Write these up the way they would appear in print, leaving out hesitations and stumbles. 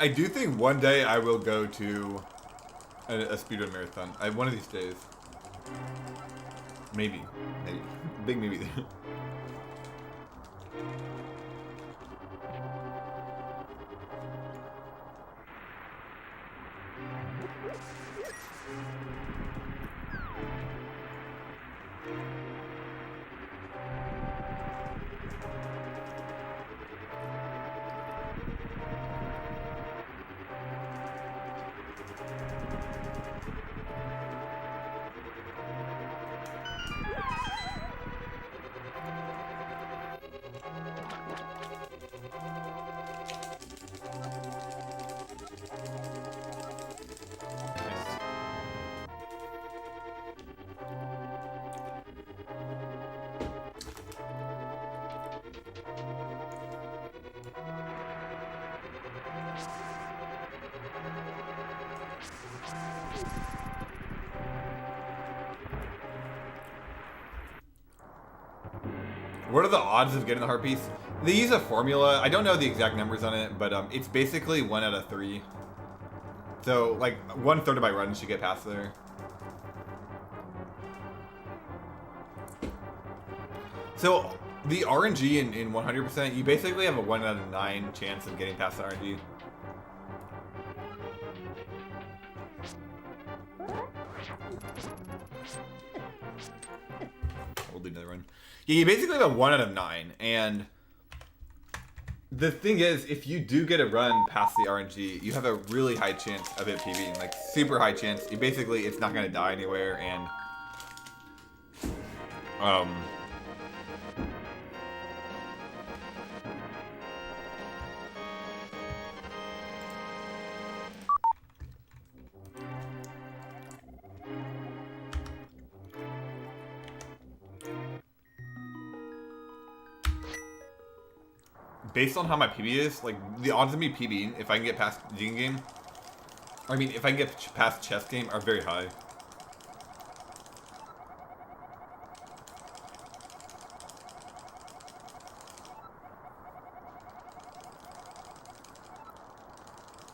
I do think one day I will go to a speedrun marathon. One of these days. Maybe. Maybe. Big maybe. What are the odds of getting the heart piece? They use a formula. I don't know the exact numbers on it, but it's basically 1 out of 3. So, like, 1/3 of my runs should get past there. So, the RNG in 100%, you basically have a 1 out of 9 chance of getting past the RNG. We'll do another run. Yeah, you basically have a 1 out of 9, and the thing is, if you do get a run past the RNG, you have a really high chance of it PBing, like super high chance. You basically, it's not going to die anywhere, and based on how my PB is, like, the odds of me PBing, if I can get past Gene Game, I mean, if I can get past Chess Game, are very high.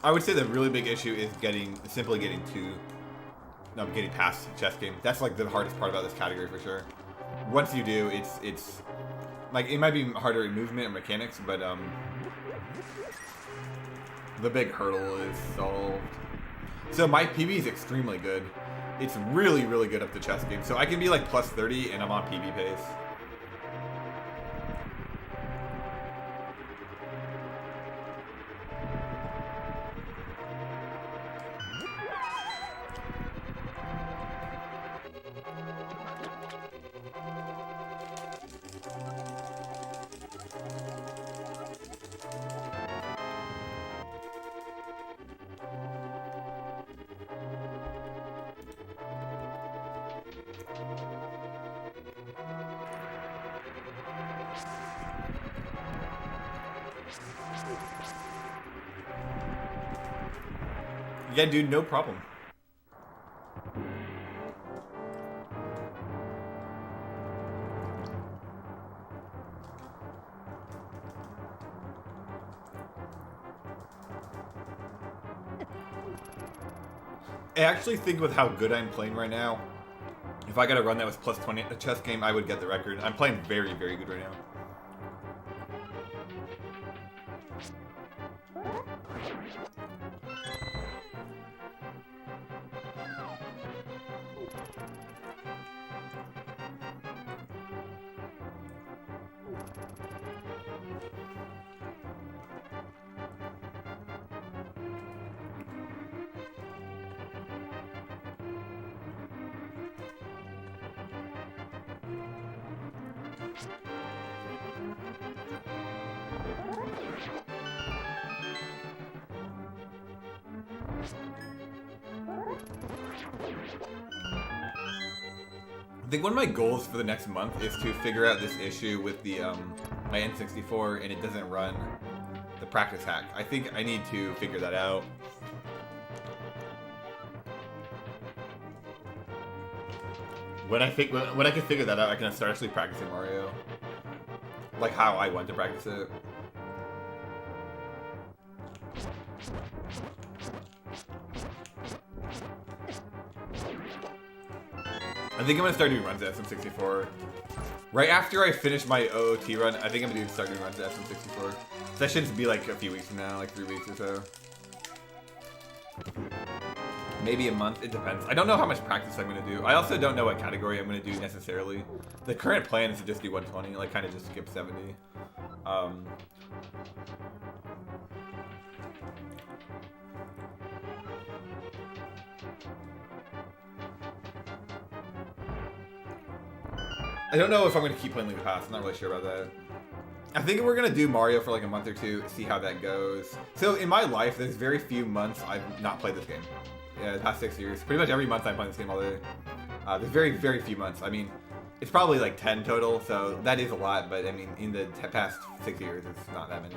I would say the really big issue is simply getting past Chess Game. That's like the hardest part about this category for sure. Once you do, it's like, it might be harder in movement and mechanics, but the big hurdle is solved. So my PB is extremely good. It's really, really good up the Chess Game. So I can be like plus 30 and I'm on PB pace. Yeah, dude, no problem. I actually think with how good I'm playing right now, if I got a run that was plus 20 at the Chess Game, I would get the record. I'm playing very, very good right now. I think one of my goals for the next month is to figure out this issue with the my N64 and it doesn't run the practice hack. I think I need to figure that out. When I can figure that out, I can start actually practicing Mario, like how I want to practice it. think I'm gonna start doing runs at SM64. Right after I finish my OOT run, I think I'm gonna start doing runs at SM64. So that should be like a few weeks from now, like 3 weeks or so. Maybe a month, it depends. I don't know how much practice I'm gonna do. I also don't know what category I'm gonna do necessarily. The current plan is to just do 120, like kind of just skip 70. I don't know if I'm gonna keep playing League Pass. I'm not really sure about that. I think we're gonna do Mario for like a month or two, see how that goes. So in my life, there's very few months I've not played this game. Yeah, the past 6 years. Pretty much every month I'm playing this game all day. There's very, very few months. I mean, it's probably like 10 total, so that is a lot, but I mean, in the past 6 years, it's not that many.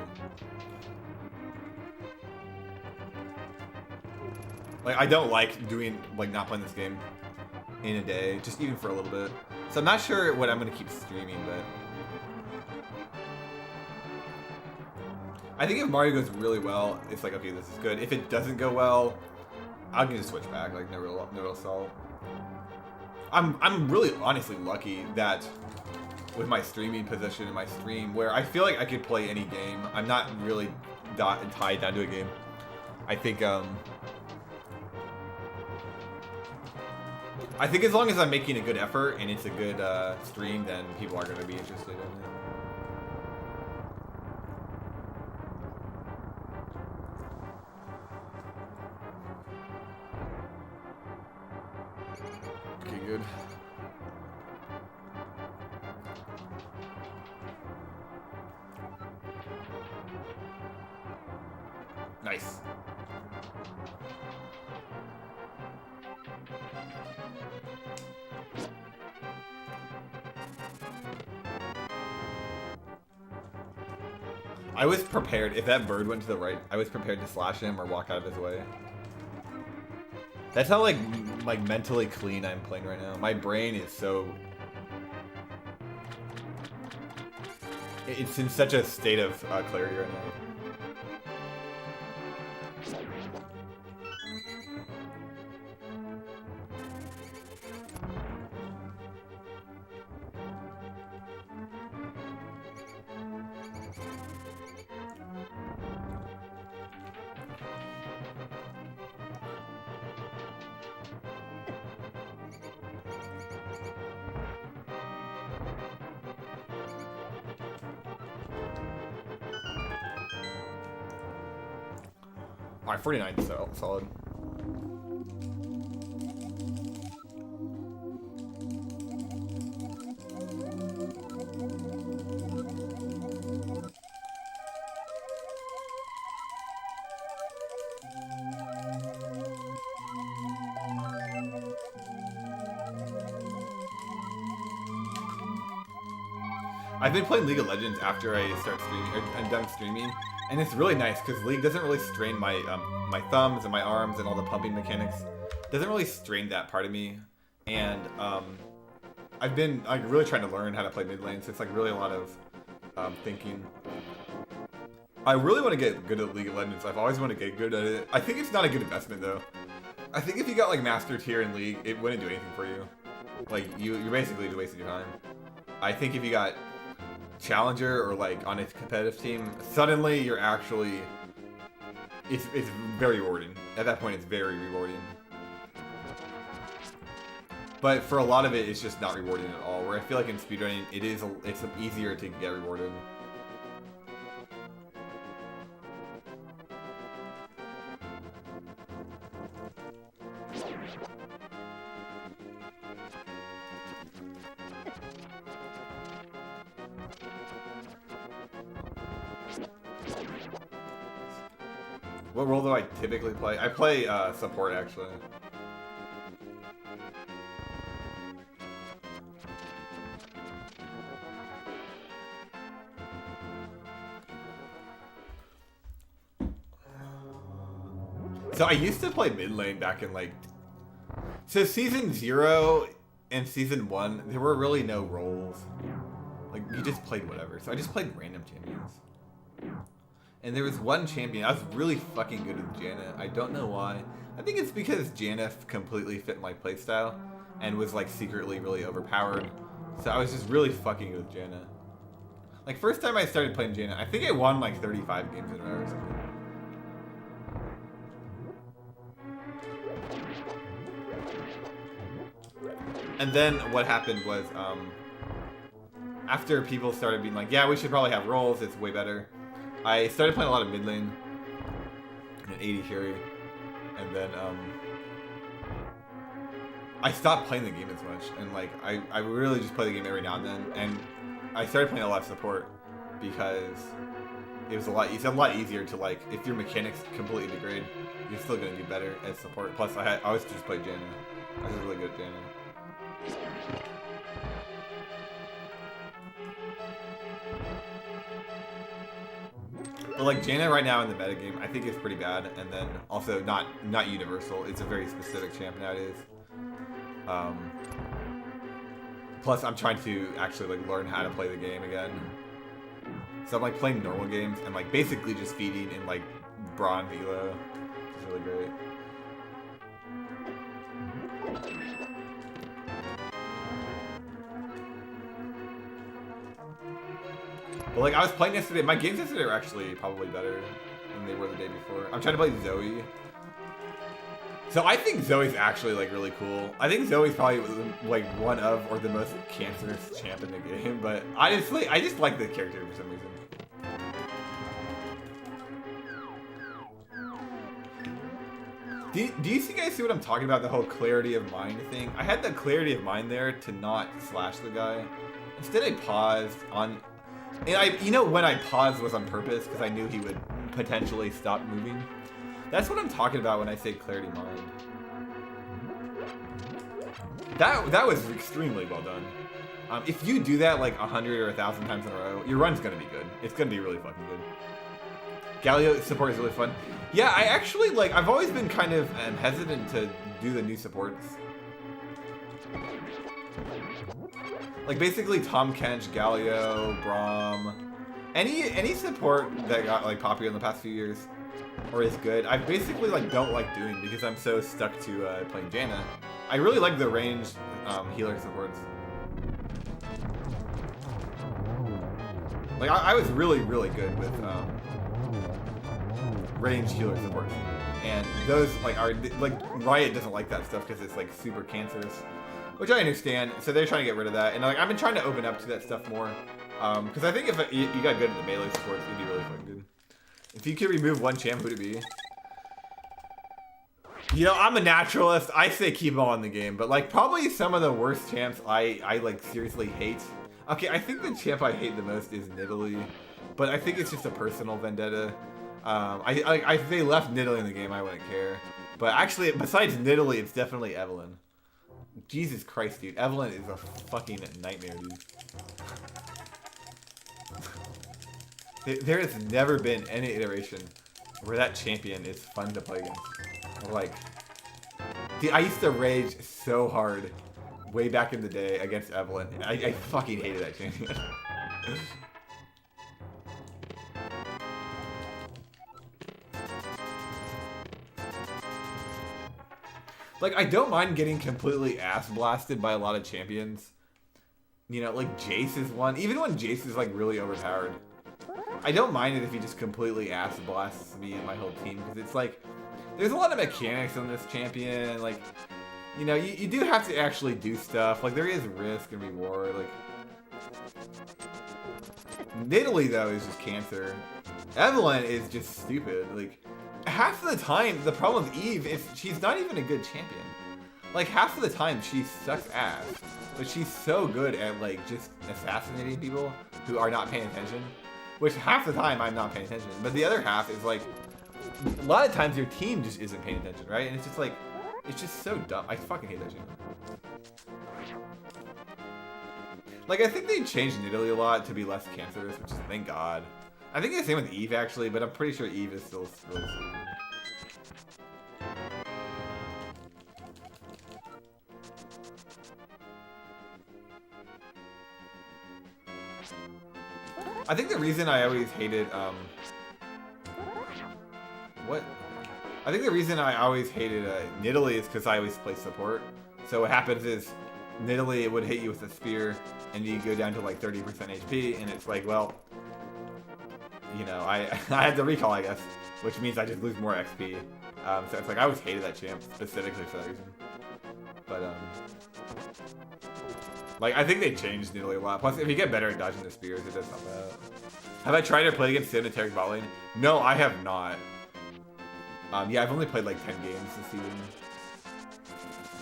Like, I don't like doing, like, not playing this game in a day, just even for a little bit. So I'm not sure what I'm gonna keep streaming, but I think if Mario goes really well, it's like, okay, this is good. If it doesn't go well, I can just switch back, like no real salt. I'm really honestly lucky that with my streaming position in my stream, where I feel like I could play any game. I'm not really tied down to a game. I think as long as I'm making a good effort and it's a good stream, then people are going to be interested in it. Okay, good. Nice. I was prepared. If that bird went to the right, I was prepared to slash him or walk out of his way. That's how like mentally clean I'm playing right now. My brain is so... It's in such a state of clarity right now. Alright, 49 is solid. I've been playing League of Legends after I start streaming, or I'm done streaming, and it's really nice because League doesn't really strain my my thumbs and my arms and all the pumping mechanics. Doesn't really strain that part of me, and I've been like really trying to learn how to play mid lane, so it's like really a lot of thinking. I really want to get good at League of Legends. I've always wanted to get good at it. I think it's not a good investment though. I think if you got like Master Tier in League, it wouldn't do anything for you. Like you're basically just wasting your time. I think if you got Challenger or like on a competitive team, suddenly you're actually it's very rewarding. At that point, it's very rewarding. But for a lot of it, it's just not rewarding at all. Where I feel like in speedrunning, it's easier to get rewarded. What role do I typically play? I play support, actually. So I used to play mid lane back in like... So season 0 and season 1, there were really no roles. Like, you just played whatever. So I just played random champions. And there was one champion, I was really fucking good with Janet. I don't know why. I think it's because Janet completely fit my playstyle. and was like secretly really overpowered. So I was just really fucking with Jaina. Like first time I started playing Jaina, I think I won like 35 games in a row or something. And then what happened was, after people started being like, yeah, we should probably have roles, it's way better, I started playing a lot of mid lane, and an 80 carry, and then, I stopped playing the game as much, and like, I really just play the game every now and then, and I started playing a lot of support, because it's a lot easier to like, if your mechanics completely degrade, you're still going to do better as support. Plus, I always just played Jaina. I was really good at Jaina. But like Jaina right now in the metagame, I think is pretty bad, and then also not universal. It's a very specific champ nowadays. Plus, I'm trying to actually like learn how to play the game again. So I'm like playing normal games and like basically just feeding in like bronze elo. It's really great. But like I was playing yesterday, my games yesterday were actually probably better than they were the day before. I'm trying to play Zoe. So I think Zoe's actually like really cool. I think Zoe's probably like one of or the most cancerous champ in the game, but honestly, I just like the character for some reason. Do you guys see what I'm talking about? The whole clarity of mind thing? I had the clarity of mind there to not slash the guy. Instead I paused on... And you know when I paused was on purpose because I knew he would potentially stop moving. That's what I'm talking about when I say clarity of mind. That was extremely well done. If you do that like 100 or 1,000 times in a row, your run's gonna be good. It's gonna be really fucking good. Galio support is really fun. Yeah, I actually like. I've always been kind of hesitant to do the new supports. Like basically Tom Kench, Galio, Braum, any support that got like popular in the past few years or is good, I basically like don't like doing because I'm so stuck to playing Jaina. I really like the ranged healer supports. Like I was really good with ranged healer supports, and those like are like Riot doesn't like that stuff because it's like super cancerous, which I understand. So they're trying to get rid of that, and like I've been trying to open up to that stuff more, because I think if you got good at the melee supports, it'd be really fucking good. If you could remove one champ, who'd it be? You know, I'm a naturalist. I say keep them all in the game, but like probably some of the worst champs I like seriously hate. Okay, I think the champ I hate the most is Nidalee, but I think it's just a personal vendetta. If they left Nidalee in the game, I wouldn't care. But actually, besides Nidalee, it's definitely Evelyn. Jesus Christ, dude. Evelyn is a fucking nightmare, dude. There has never been any iteration where that champion is fun to play against. Like, dude, I used to rage so hard way back in the day against Evelyn. I fucking hated that champion. Like, I don't mind getting completely ass blasted by a lot of champions. You know, like Jace is one. Even when Jace is like really overpowered. I don't mind it if he just completely ass blasts me and my whole team. Because it's like, there's a lot of mechanics on this champion. Like, you know, you do have to actually do stuff. Like, there is risk and reward. Like, Nidalee, though, is just cancer. Evelyn is just stupid. Like, half of the time, the problem with Eve is she's not even a good champion. Like, half of the time, she sucks ass. But she's so good at, like, just assassinating people who are not paying attention. Which, half the time, I'm not paying attention. But the other half is, like, a lot of times your team just isn't paying attention, right? And it's just, like, it's just so dumb. I fucking hate that champion. Like, I think they changed Nidalee a lot to be less cancerous, which is, thank God. I think it's the same with Eve, actually, but I'm pretty sure Eve is still really stupid. I think the reason I always hated, I think the reason I always hated Nidalee is because I always play support. So what happens is, Nidalee it would hit you with a spear, and you go down to like 30% HP, and it's like, well, you know, I had to recall, I guess, which means I just lose more XP. So it's like I always hated that champ specifically for that reason. But like I think they changed Nidalee a lot. Plus, if you get better at dodging the spears, it does help out. Have I tried to play against Sanitaric bot lane? No, I have not. Yeah, I've only played like 10 games this season.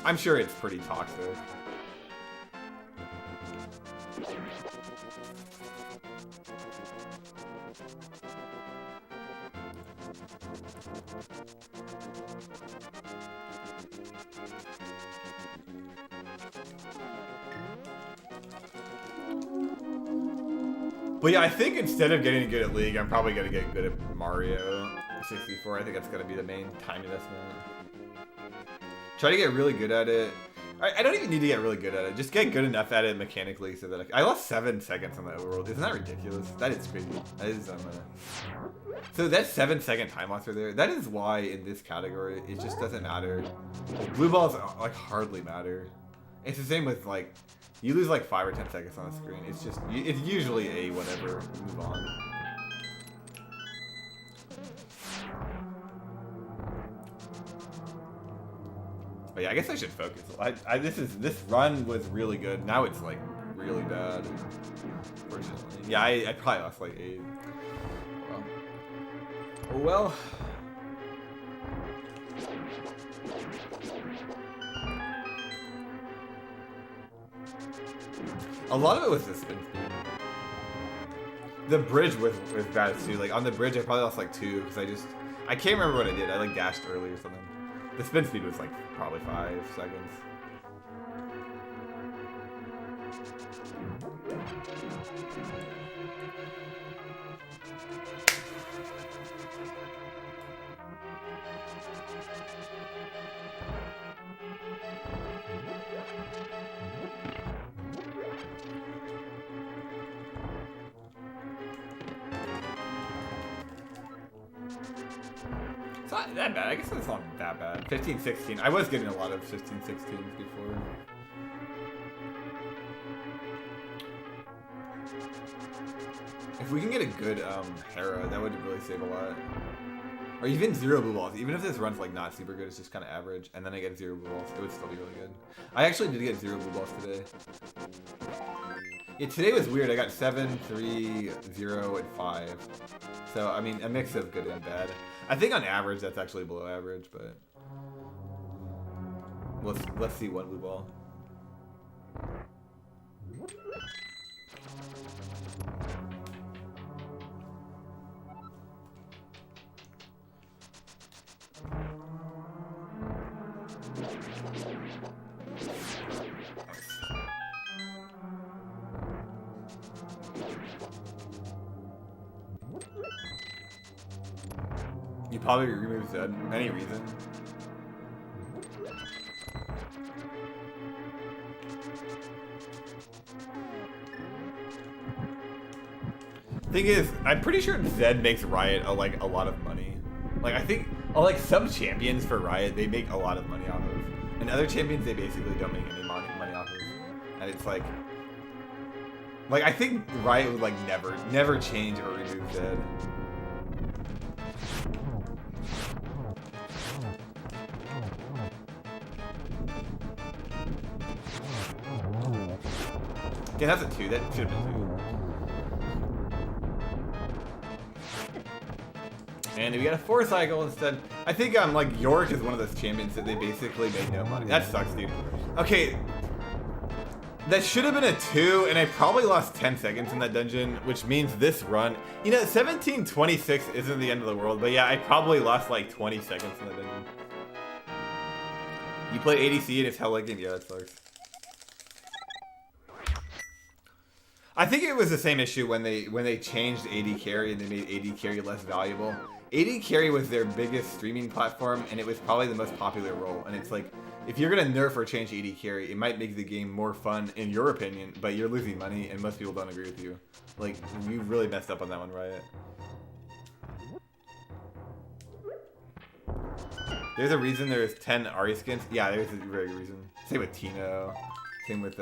I'm sure it's pretty toxic. But yeah, I think instead of getting good at League, I'm probably going to get good at Mario 64. I think that's going to be the main time investment. Try to get really good at it. I don't even need to get really good at it. Just get good enough at it mechanically so that I lost 7 seconds on the overworld. Isn't that ridiculous? That is crazy. That is so that 7-second time loss right there, that is why in this category it just doesn't matter. Blue balls like hardly matter. It's the same with like you lose like 5 or 10 seconds on the screen. It's just it's usually a whatever, move on. But yeah, I guess I should focus. This run was really good. Now it's like really bad. Unfortunately. Yeah, I probably lost like 8. Well. Oh well. A lot of it was the spin speed. The bridge was bad too. Like on the bridge, I probably lost like 2 because I can't remember what I did. I like dashed early or something. The spin speed was like probably 5 seconds. It's not that bad. I guess it's not that bad. 15, 16. I was getting a lot of 15, 16s before. If we can get a good Hera, that would really save a lot. Or even 0 blue balls. Even if this run's like not super good, it's just kind of average, and then I get 0 blue balls, it would still be really good. I actually did get 0 blue balls today. Yeah, today was weird. I got 7, 3, 0, and 5. So, I mean, a mix of good and bad. I think on average, that's actually below average, but... Let's see one blue ball. You probably remove Zed. Any reason? Thing is, I'm pretty sure Zed makes Riot a lot of money. Like I think, like some champions for Riot, they make a lot of money off of, and other champions they basically don't make any money off of. And it's like I think Riot would like never change or remove Zed. Yeah, that's a 2. That should have been 2. And we got a 4 cycle instead. I think like York is one of those champions that they basically made no money. That sucks, dude. Okay, that should have been a 2, and I probably lost 10 seconds in that dungeon, which means this run, you know, 17:26 isn't the end of the world, but yeah, I probably lost like 20 seconds in that dungeon. You play ADC and it's hell like game. Yeah, that sucks. I think it was the same issue when they changed AD carry and they made AD carry less valuable. AD carry was their biggest streaming platform, and it was probably the most popular role. And it's like, if you're gonna nerf or change AD carry, it might make the game more fun in your opinion, but you're losing money, and most people don't agree with you. Like, you really messed up on that one, Riot. There's a reason there's 10 Ari skins. Yeah, there's a very good reason. Same with Tino. Same with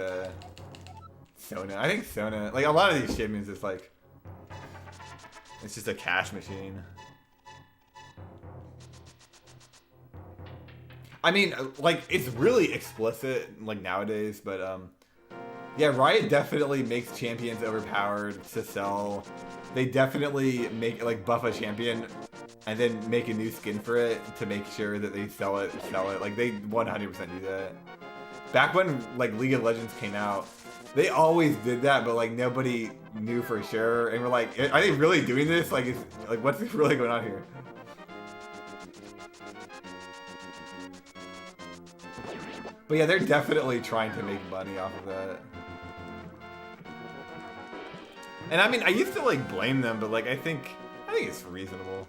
Sona. I think Sona, like a lot of these champions, is like, it's just a cash machine. I mean, like, it's really explicit, like, nowadays, but, yeah, Riot definitely makes champions overpowered to sell. They definitely make, like, buff a champion and then make a new skin for it to make sure that they sell it. Like, they 100% do that. Back when, like, League of Legends came out, they always did that, but, like, nobody knew for sure. And we're like, are they really doing this? Like, what's really going on here? But yeah, they're definitely trying to make money off of that. And I mean, I used to like blame them, but like I think it's reasonable.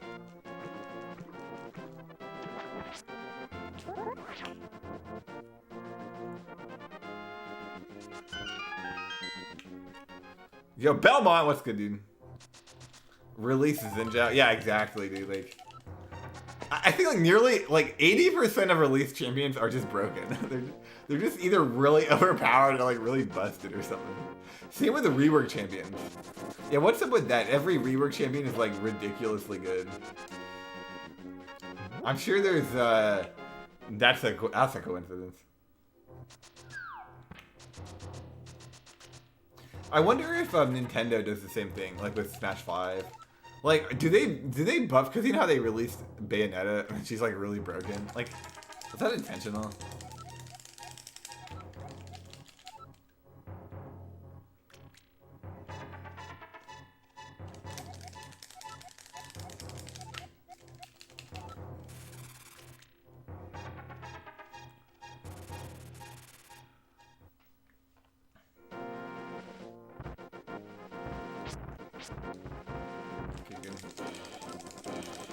Yo, Belmont, what's good, dude? Releases in Jao. Yeah, exactly, dude. Like, I think like nearly like 80% of release champions are just broken. they're just either really overpowered or like really busted or something. Same with the rework champions. Yeah, what's up with that? Every rework champion is like ridiculously good. I'm sure there's that's a coincidence. I wonder if Nintendo does the same thing, like with Smash 5. Like, do they buff? Because you know how they released Bayonetta and she's like really broken. Like, is that intentional?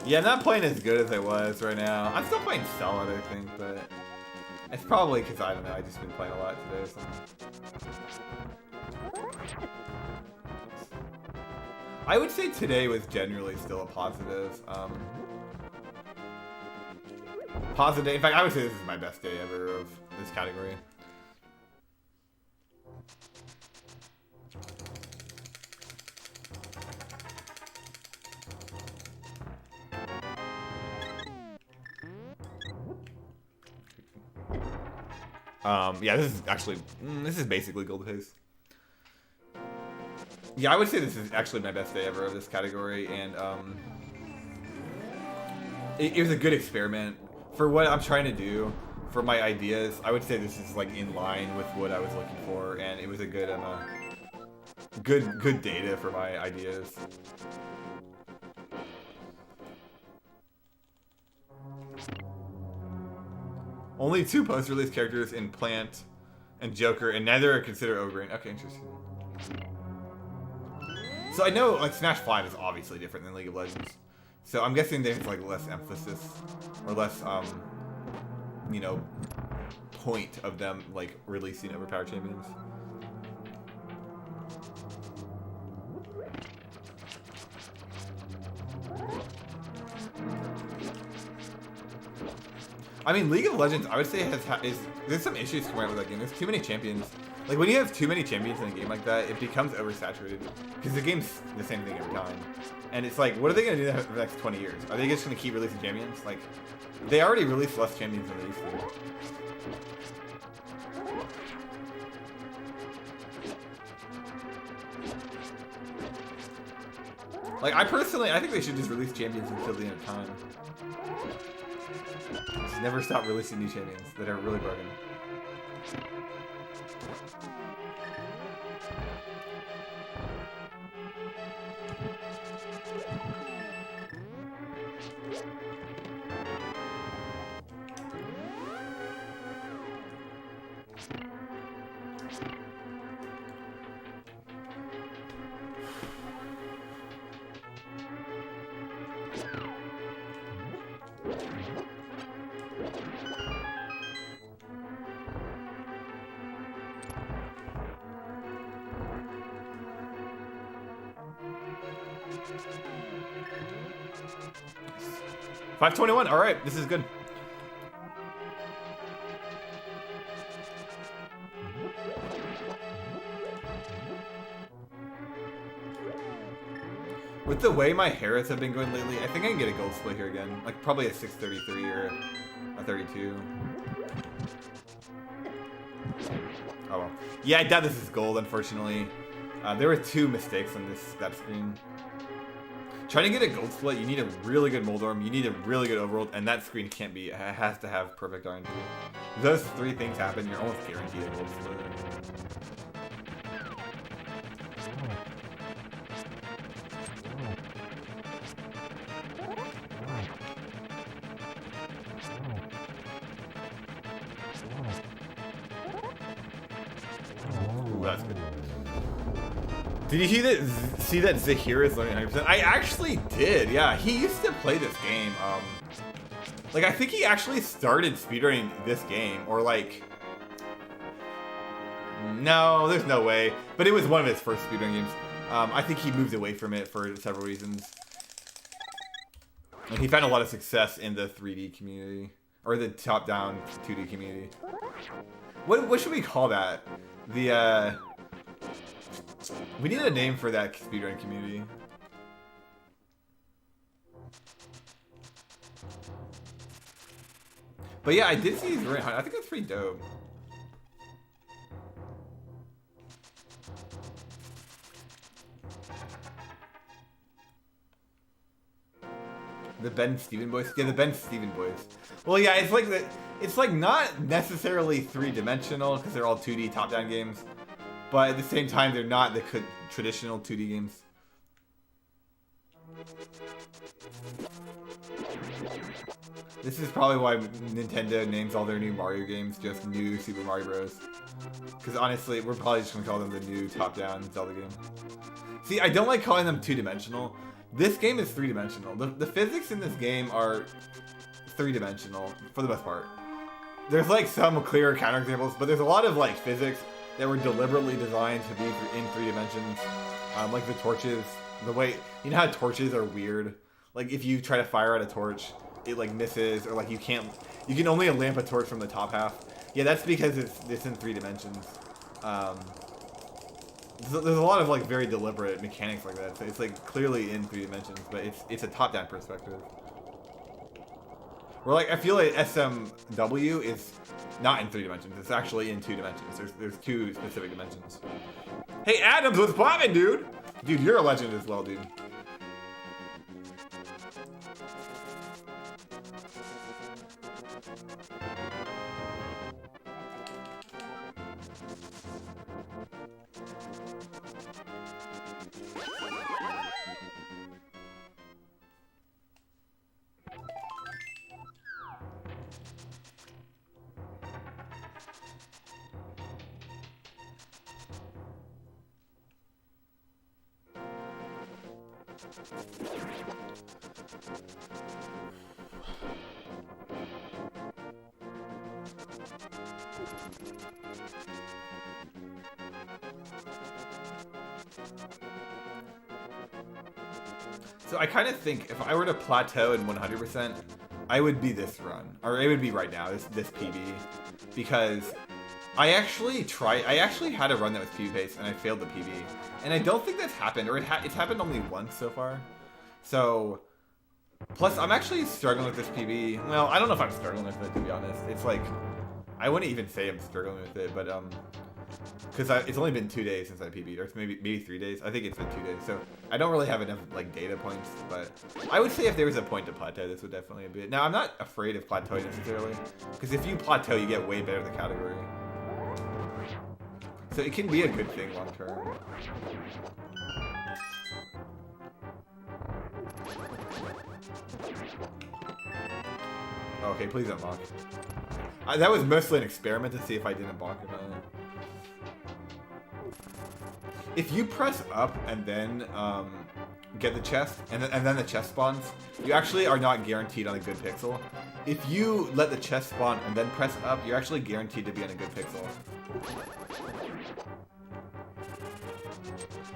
Yeah, I'm not playing as good as I was right now. I'm still playing solid, I think, but it's probably because, I don't know, I've just been playing a lot today or something. I would say today was generally still a positive. Positive. In fact, I would say this is my best day ever of this category. Yeah, this is basically gold pace. Yeah, I would say this is actually my best day ever of this category, and it was a good experiment for what I'm trying to do, for my ideas. I would say this is like in line with what I was looking for, and it was a good good data for my ideas. Only 2 post-release characters in Plant and Joker, and neither are considered overgreen. Okay, interesting. So I know, like, Smash 5 is obviously different than League of Legends. So I'm guessing there's, like, less emphasis, or less, you know, point of them, like, releasing overpowered champions. I mean, League of Legends, I would say there's some issues coming out with that game. There's too many champions. Like, when you have too many champions in a game like that, it becomes oversaturated. Because the game's the same thing every time. And it's like, what are they going to do for the next 20 years? Are they just going to keep releasing champions? Like, they already released less champions than they used to. Like, I think they should just release champions until the end of time. Just never stop releasing new champions that are really broken. $521. All right, this is good. With the way my Harris have been going lately, I think I can get a gold split here again. Like probably a 633 or a 32. Oh well. Yeah, I doubt this is gold, unfortunately. There were 2 mistakes on that screen. Trying to get a gold split, you need a really good Moldorm, you need a really good overworld, and that screen can't be, it has to have perfect RNG. If those 3 things happen, you're almost guaranteed a gold split. Ooh, that's good. Did you see that Zahir is learning 100%? I actually did, yeah. He used to play this game. Like, I think he actually started speedrunning this game, or like... No, there's no way. But it was one of his first speedrun games. I think he moved away from it for several reasons. And he found a lot of success in the 3D community. Or the top-down 2D community. What should we call that? The, we need a name for that speedrun community. But yeah, I did see he's running high. I think that's pretty dope. The Ben Steven boys? Yeah, the Ben Steven boys. Well, yeah, it's like it's like not necessarily 3-dimensional because they're all 2D top-down games, but at the same time they're not the traditional 2D games. This is probably why Nintendo names all their new Mario games just New Super Mario Bros. Because honestly, we're probably just gonna call them the new top-down Zelda game. See, I don't like calling them 2-dimensional. This game is 3-dimensional. The physics in this game are 3-dimensional for the most part. There's like some clear counterexamples, but there's a lot of like physics that were deliberately designed to be in 3 dimensions. Like the torches, the way, you know how torches are weird? Like if you try to fire at a torch, it like misses, or like you can only lamp a torch from the top half. Yeah, that's because it's in 3 dimensions. There's a lot of like very deliberate mechanics like that. So it's like clearly in 3 dimensions, but it's a top-down perspective. Where like I feel like SMW is not in 3 dimensions. It's actually in 2 dimensions. There's 2 specific dimensions. Hey Adams, what's poppin', dude? Dude, you're a legend as well, dude. So I kind of think if I were to plateau in 100%, I would be this run, or it would be right now, this PB, because I actually had a run that was PB based and I failed the PB, and I don't think that's happened, or it's happened only once so far. So, plus I'm actually struggling with this PB. Well, I don't know if I'm struggling with it, to be honest. It's like, I wouldn't even say I'm struggling with it, but because it's only been 2 days since I PB'd, or it's maybe 3 days. I think it's been 2 days, so I don't really have enough like data points. But I would say if there was a point to plateau, this would definitely be it. Now I'm not afraid of plateauing necessarily, because if you plateau, you get way better at the category. So it can be a good thing long term. Okay, please don't bonk. That was mostly an experiment to see if I didn't bonk or not. If you press up and then get the chest, and then the chest spawns, you actually are not guaranteed on a good pixel. If you let the chest spawn and then press up, you're actually guaranteed to be on a good pixel.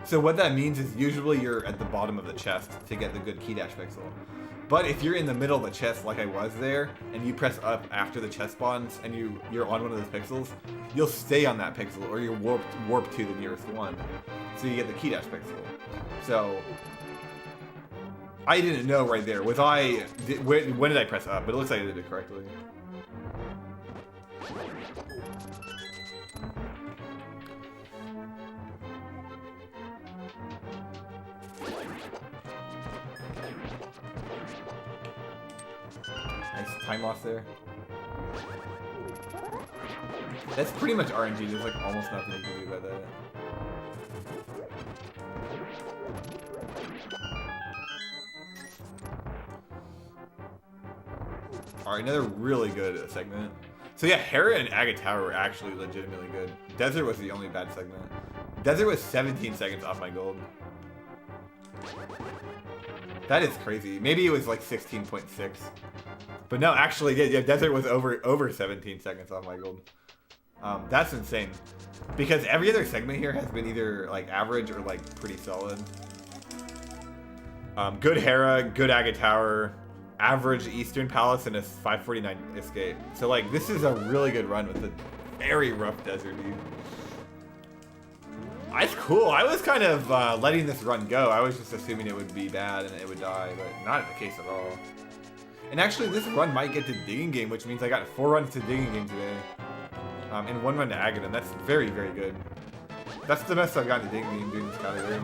So what that means is usually you're at the bottom of the chest to get the good key dash pixel. But if you're in the middle of the chest like I was there, and you press up after the chest spawns and you're on one of those pixels, you'll stay on that pixel, or you're warped to the nearest one. So you get the key dash pixel. So I didn't know right there. Was I... when did I press up? But it looks like I did it correctly. Nice time loss there. That's pretty much RNG. There's like almost nothing you can do about that. Alright, another really good segment. So yeah, Hera and Agate Tower were actually legitimately good. Desert was the only bad segment. Desert was 17 seconds off my gold. That is crazy. Maybe it was like 16.6. But no, actually, yeah, Desert was over 17 seconds off my gold. That's insane. Because every other segment here has been either like average or like pretty solid. Good Hera, good Agate Tower, average Eastern Palace, and a 549 escape. So like this is a really good run with a very rough Desert, dude. That's cool. I was kind of letting this run go. I was just assuming it would be bad and it would die, but not the case at all. And actually, this run might get to Digging Game, which means I got 4 runs to Digging Game today. And 1 run to Agate, and that's very, very good. That's the best I've gotten to Digging Game doing this category.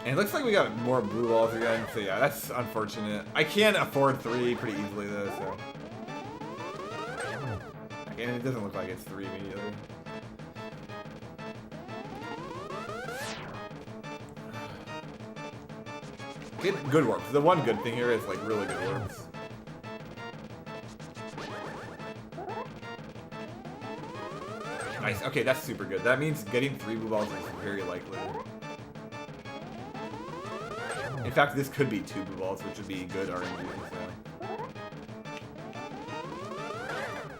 And it looks like we got more blue balls again, so yeah, that's unfortunate. I can afford 3 pretty easily though, so. And it doesn't look like it's 3 immediately. Good work. The one good thing here is like really good works. Nice. Okay, that's super good. That means getting 3 blue balls is very likely. In fact, this could be 2 blue balls, which would be good RNG. So.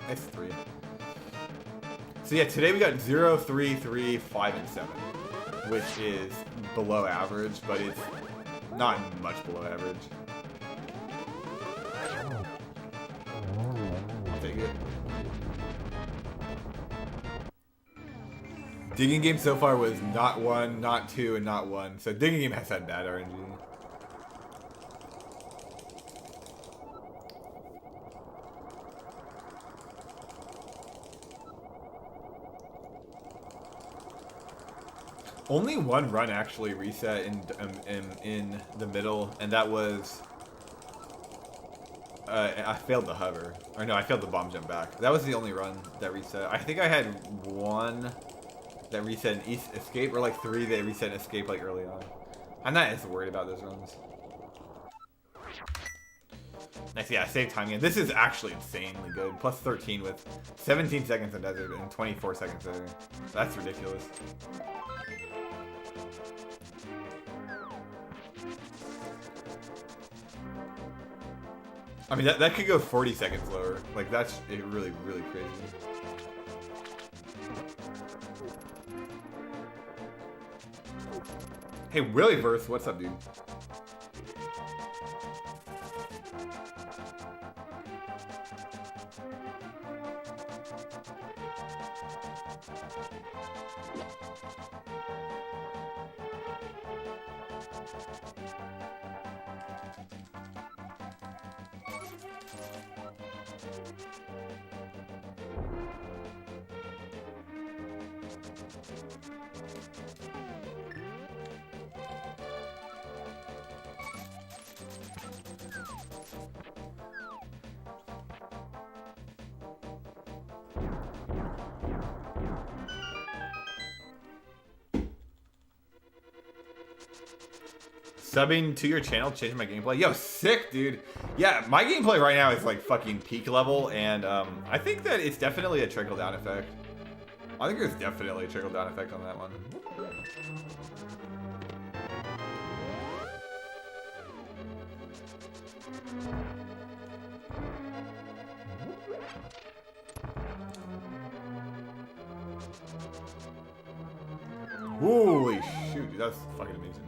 That's 3. So yeah, today we got 0, 3, 3, 5, and 7, which is below average, but it's not much below average. I'll take it. Digging Game so far was not 1, not 2, and not 1. So Digging Game has had bad RNG. Only 1 run actually reset in the middle, and that was I failed the hover, or no, I failed the bomb jump back. That was the only run that reset. I think I had 1 that reset an escape, or like 3 that reset an escape like early on. I'm not as worried about those runs. Nice, yeah, save time again. This is actually insanely good. Plus 13 with 17 seconds in Desert and 24 seconds there. That's ridiculous. I mean, that could go 40 seconds lower. Like, that's really, really crazy. Hey, Willyverse, what's up, dude? Subbing to your channel, changing my gameplay. Yo, sick, dude. Yeah, my gameplay right now is like fucking peak level, and I think that it's definitely a trickle-down effect. I think there's definitely a trickle-down effect on that one. Holy shoot, dude, that's fucking amazing.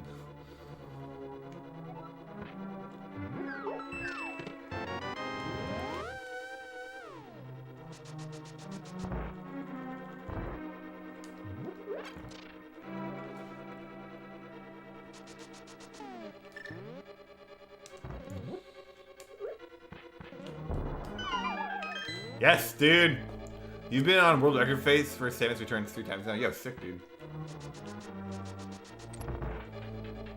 Yes, dude. You've been on world record phase for Samus returns 3 times now. Yo, sick, dude.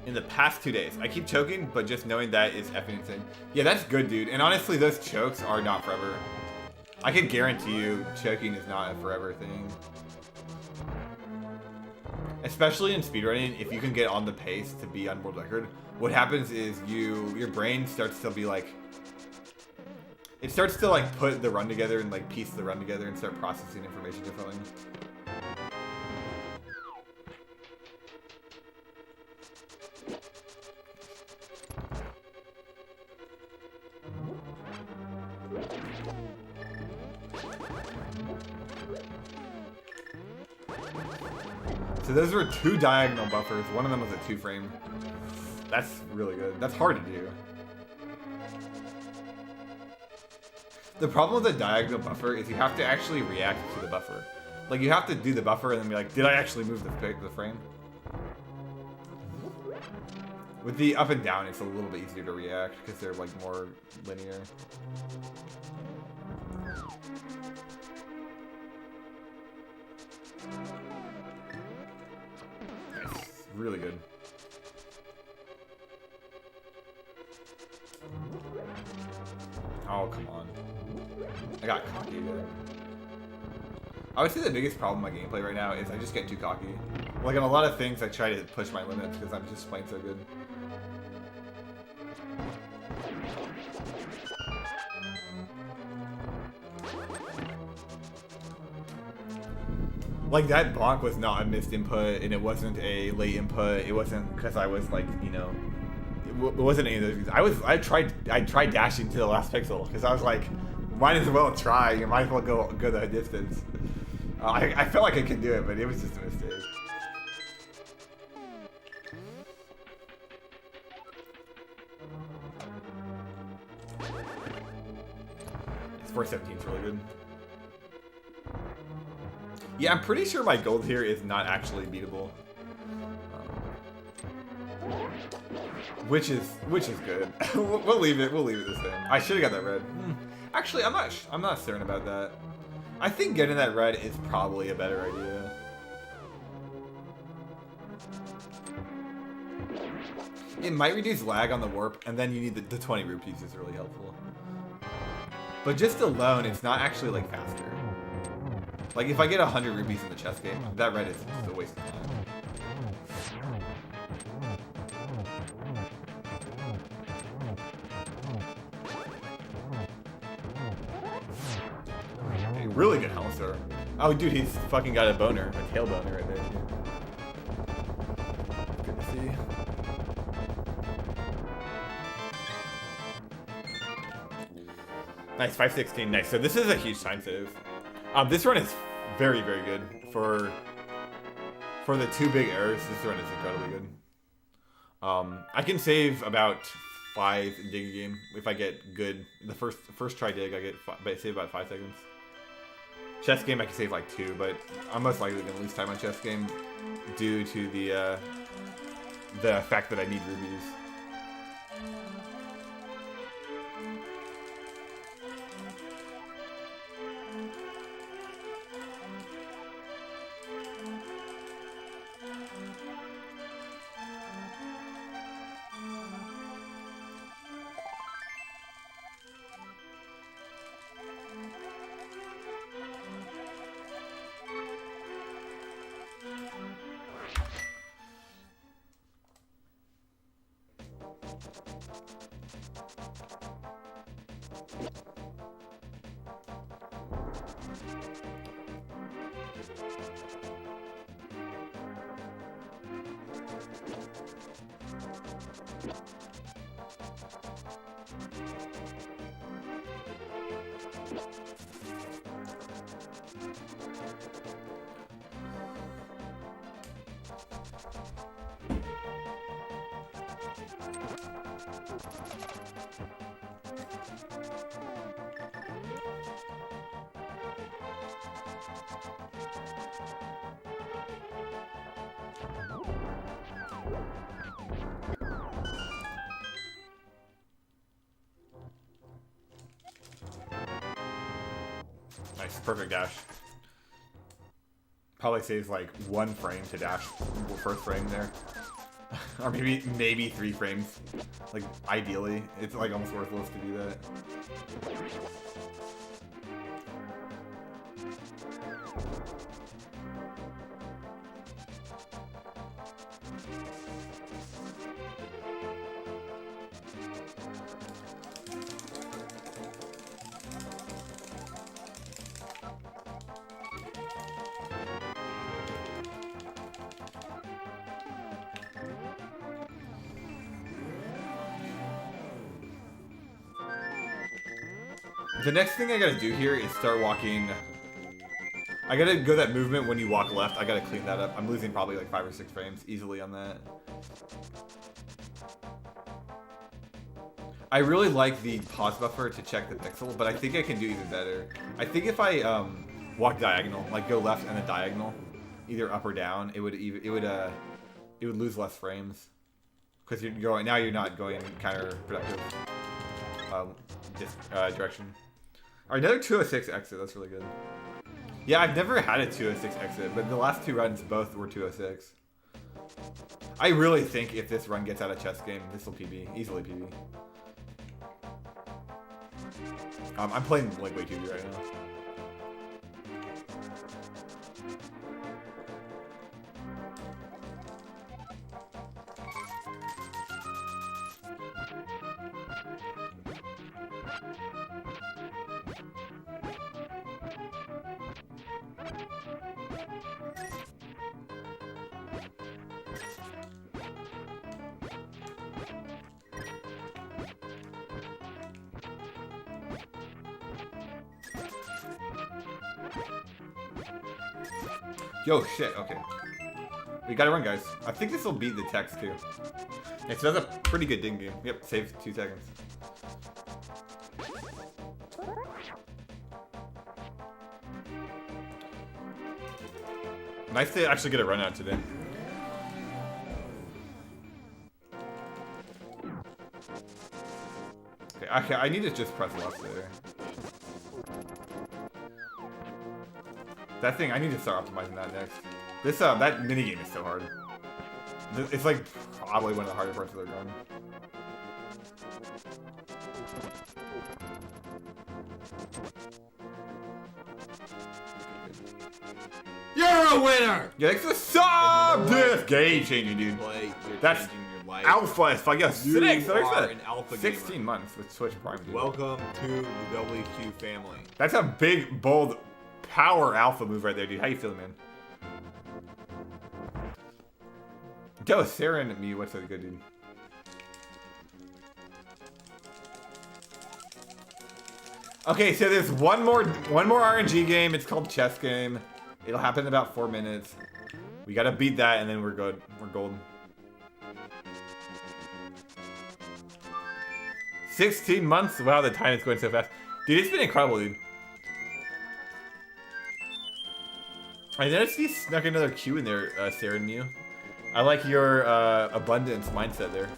In the past 2 days. I keep choking, but just knowing that is effing insane. Yeah, that's good, dude. And honestly, those chokes are not forever. I can guarantee you, choking is not a forever thing. Especially in speedrunning, if you can get on the pace to be on world record, what happens is your brain starts to be like, it starts to like put the run together and like piece the run together and start processing information differently. So those were 2 diagonal buffers. One of them was a 2-frame. That's really good. That's hard to do. The problem with a diagonal buffer is you have to actually react to the buffer. Like, you have to do the buffer and then be like, did I actually move the frame? With the up and down, it's a little bit easier to react because they're, like, more linear. Nice. Really good. Oh, come on. I got cocky again. I would say the biggest problem with my gameplay right now is I just get too cocky. Like, on a lot of things, I try to push my limits because I'm just playing so good. Like, that block was not a missed input, and it wasn't a late input. It wasn't because I was, like, you know... It wasn't any of those things. I tried dashing to the last pixel because I was like, might as well try. You might as well go the distance. I felt like I could do it, but it was just a mistake. It's 417 is really good. Yeah, I'm pretty sure my gold here is not actually beatable. Which is good. we'll leave it the same. I should have got that red. Actually, I'm not certain about that. I think getting that red is probably a better idea. It might reduce lag on the warp, and then you need the 20 rupees is really helpful. But just alone, it's not actually like faster. Like if I get 100 rupees in the chess game, that red is a waste of time. Really good Hellstar. Oh, dude, he's fucking got a boner, a tail boner right there, too. Good to see. Nice, 516, nice. So this is a huge time save. This run is very, very good. For the 2 big errors, this run is incredibly good. I can save about 5 in dig game if I get good. The first try dig, I save about 5 seconds. Chess game, I can save like 2, but I'm most likely going to lose time on chess game due to the fact that I need rubies. Nice, perfect dash. Probably saves like 1 frame to dash first frame there. Or maybe 3 frames. Like ideally. It's like almost worthless to do that. The next thing I gotta do here is start walking. I gotta go that movement when you walk left. I gotta clean that up. I'm losing probably like 5 or 6 frames easily on that. I really like the pause buffer to check the pixel, but I think I can do even better. I think if I walk diagonal, like go left and then diagonal, either up or down, it would lose less frames because you're not going counterproductive direction. Alright, another 206 exit. That's really good. Yeah, I've never had a 206 exit, but the last 2 runs both were 206. I really think if this run gets out of chess game, this will PB. Easily PB. I'm playing like way too good right now. Yo, shit, okay. We gotta run, guys. I think this will beat the text, too. Yeah, so that's a pretty good ding game. Yep, save 2 seconds. Nice to actually get a run out today. Okay, I need to just press left there. That thing, I need to start optimizing that next. This, that minigame is so hard. It's like probably one of the harder parts of the run. You're a winner! Yeah, thanks for the sub! This game changing, dude. That's alpha as fuck. Yeah, 16 months with Switch Prime, dude. Welcome to the WQ family. That's a big, bold, power alpha move right there, dude. How you feeling, man? Yo, Sarah and me, what's that good, dude? Okay, so there's one more RNG game. It's called Chess Game. It'll happen in about 4 minutes. We gotta beat that, and then we're good. We're golden. 16 months? Wow, the time is going so fast. Dude, it's been incredible, dude. I noticed you snuck another Q in there, Sarah and Mew. I like your abundance mindset there.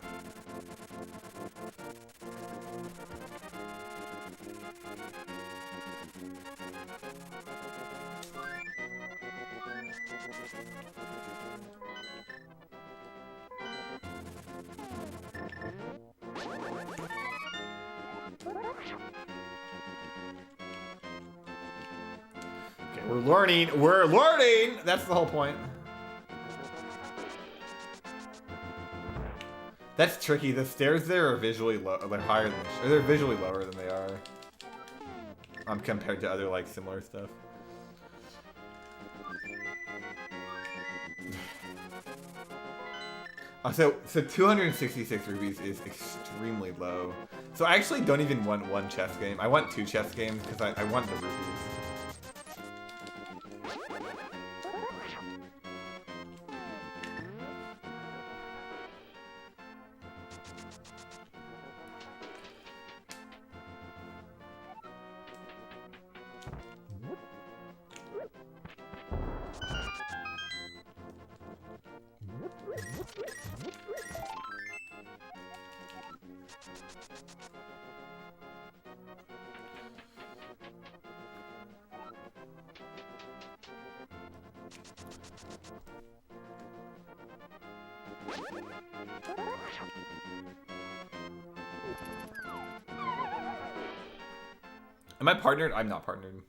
Okay, we're learning. We're learning! That's the whole point. That's tricky. The stairs there are visually low. They're higher than or they're visually lower than they are. Compared to other like similar stuff. So 266 rupees is extremely low. So I actually don't even want 1 chess game. I want 2 chess games because I want the rupees. Am I partnered? I'm not partnered.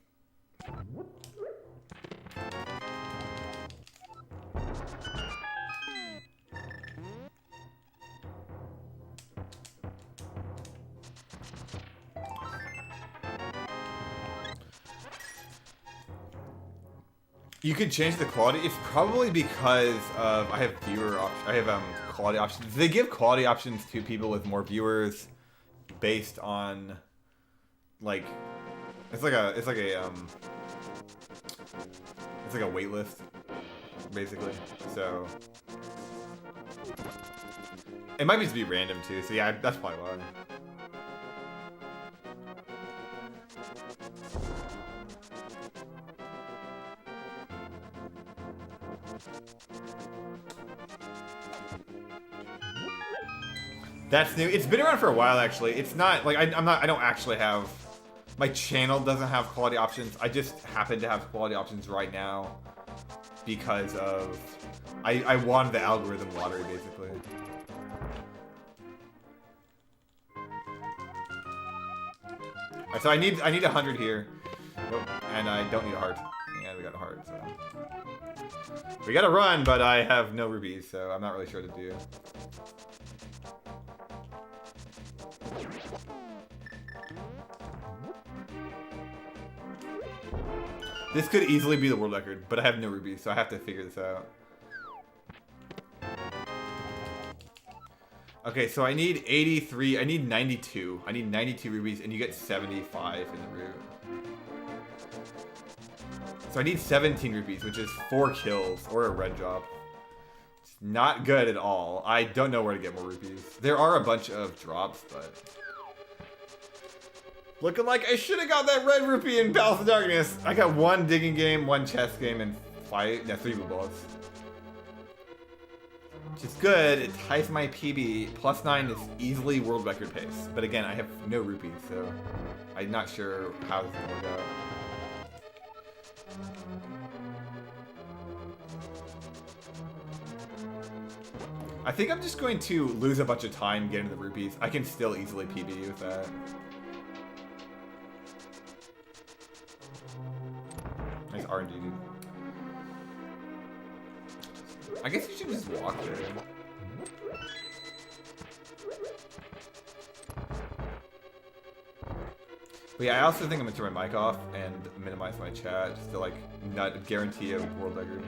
You could change the quality. It's probably because of I have viewer options. I have quality options. They give quality options to people with more viewers based on like it's like a wait list basically. So it might just be random too. So yeah, that's probably why. That's new. It's been around for a while, actually. It's not like I don't actually have. My channel doesn't have quality options. I just happen to have quality options right now because of I wanted the algorithm lottery, basically. Alright, so I need 100 here, and I don't need a heart. And we got a heart, so we got to run, but I have no rubies, so I'm not really sure what to do. This could easily be the world record, but I have no rubies, so I have to figure this out. Okay, so I need 83. I need 92. I need 92 rubies, and you get 75 in the route. So I need 17 rupees, which is 4 kills or a red drop. It's not good at all. I don't know where to get more rupees. There are a bunch of drops, but looking like I should have got that red rupee in Palace of Darkness. I got 1 digging game, 1 chess game, and 3 blue bullets. Which is good. It ties my PB. +9 is easily world record pace. But again, I have no rupees, so I'm not sure how this is going to work out. I think I'm just going to lose a bunch of time getting the rupees. I can still easily PB with that. Nice RNG, dude. I guess you should just walk there. But yeah, I also think I'm gonna turn my mic off and minimize my chat just to like not guarantee a world record.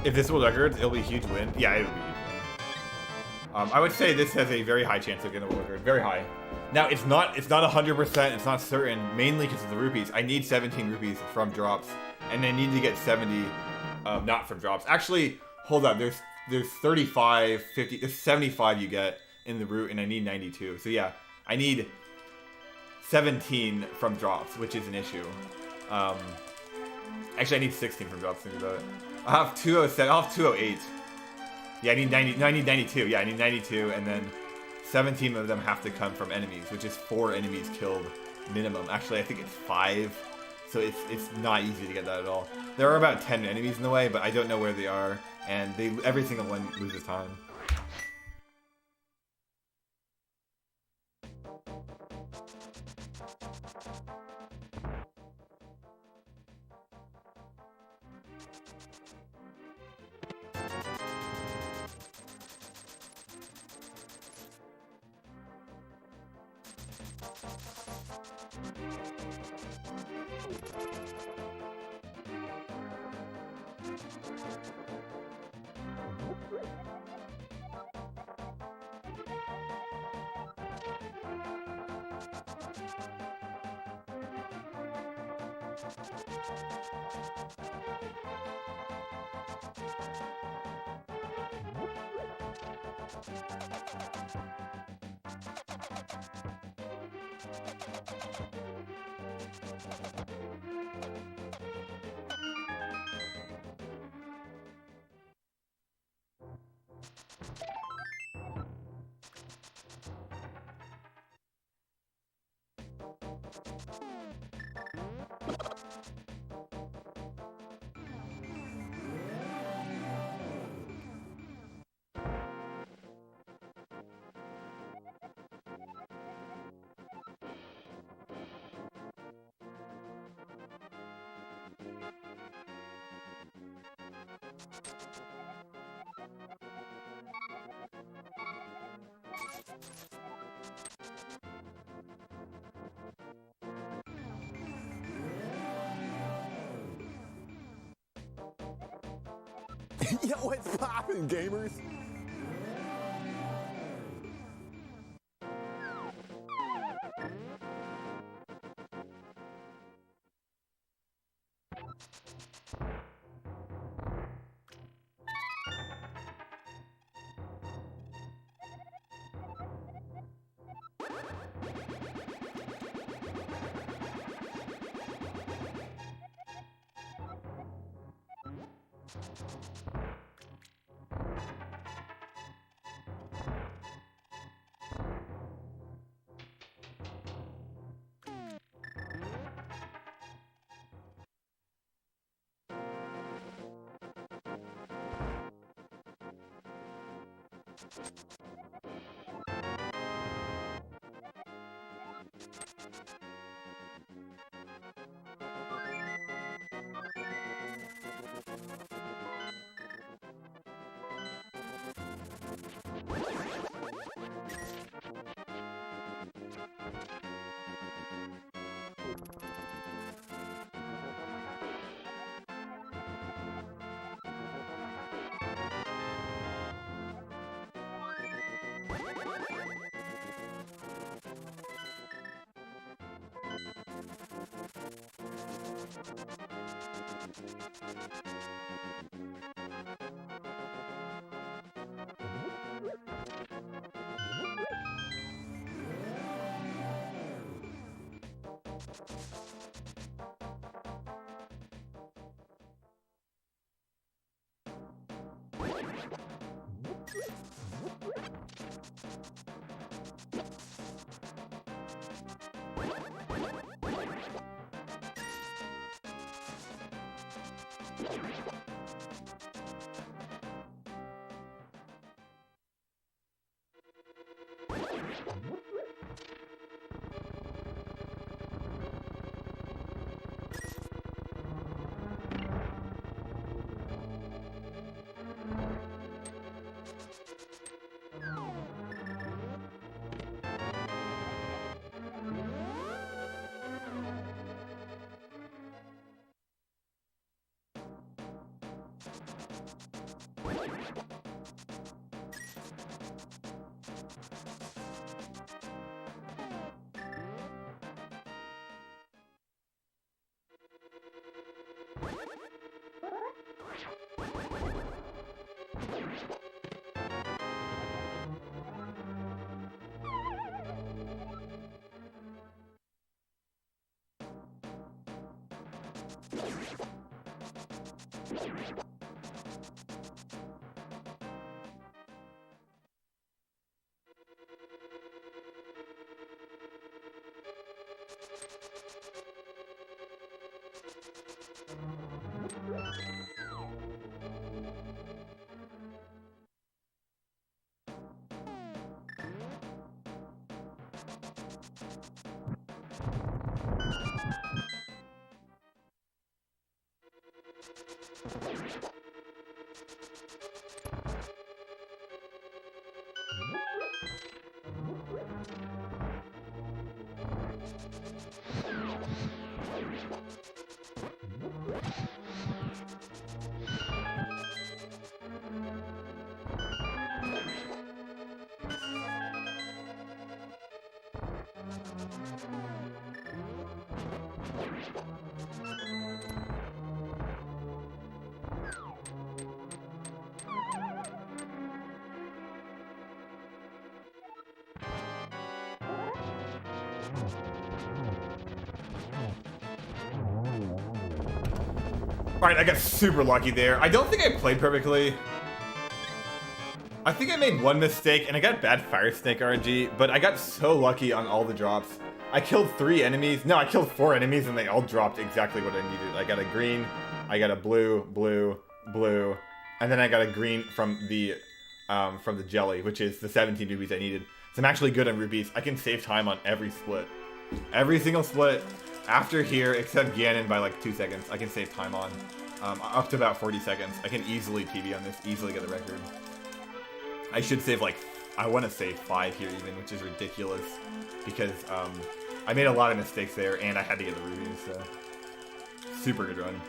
If this world records, it'll be a huge win. Yeah, it'll be a huge win. I would say this has a very high chance of getting a world record. Very high. Now, it's not 100%, it's not certain, mainly because of the rupees. I need 17 rupees from drops, and I need to get 70 not from drops. Actually, hold up, there's 35, 50, there's 75 you get in the route, and I need 92. So yeah, I need 17 from drops, which is an issue. Actually, I need 16 from drops, think about it. I'll have 207, I'll have 208. Yeah, I need 90, no, I need 92. Yeah, I need 92, and then 17 of them have to come from enemies, which is 4 enemies killed minimum. Actually, I think it's 5, so it's not easy to get that at all. There are about 10 enemies in the way, but I don't know where they are, and every single one loses time. Yo, what's poppin', gamers? Alright, I got super lucky there. I don't think I played perfectly. I think I made one mistake, and I got bad Fire Snake RNG, but I got so lucky on all the drops. I killed 3 enemies. No, I killed 4 enemies, and they all dropped exactly what I needed. I got a green, I got a blue, blue, blue, and then I got a green from the jelly, which is the 17 rubies I needed. So I'm actually good on rubies. I can save time on every split. Every single split after here, except Ganon by like 2 seconds, I can save time on. Up to about 40 seconds. I can easily PB on this, easily get the record. I should save like, I want to save 5 here even, which is ridiculous. Because I made a lot of mistakes there, and I had to get the rubies, so. Super good run.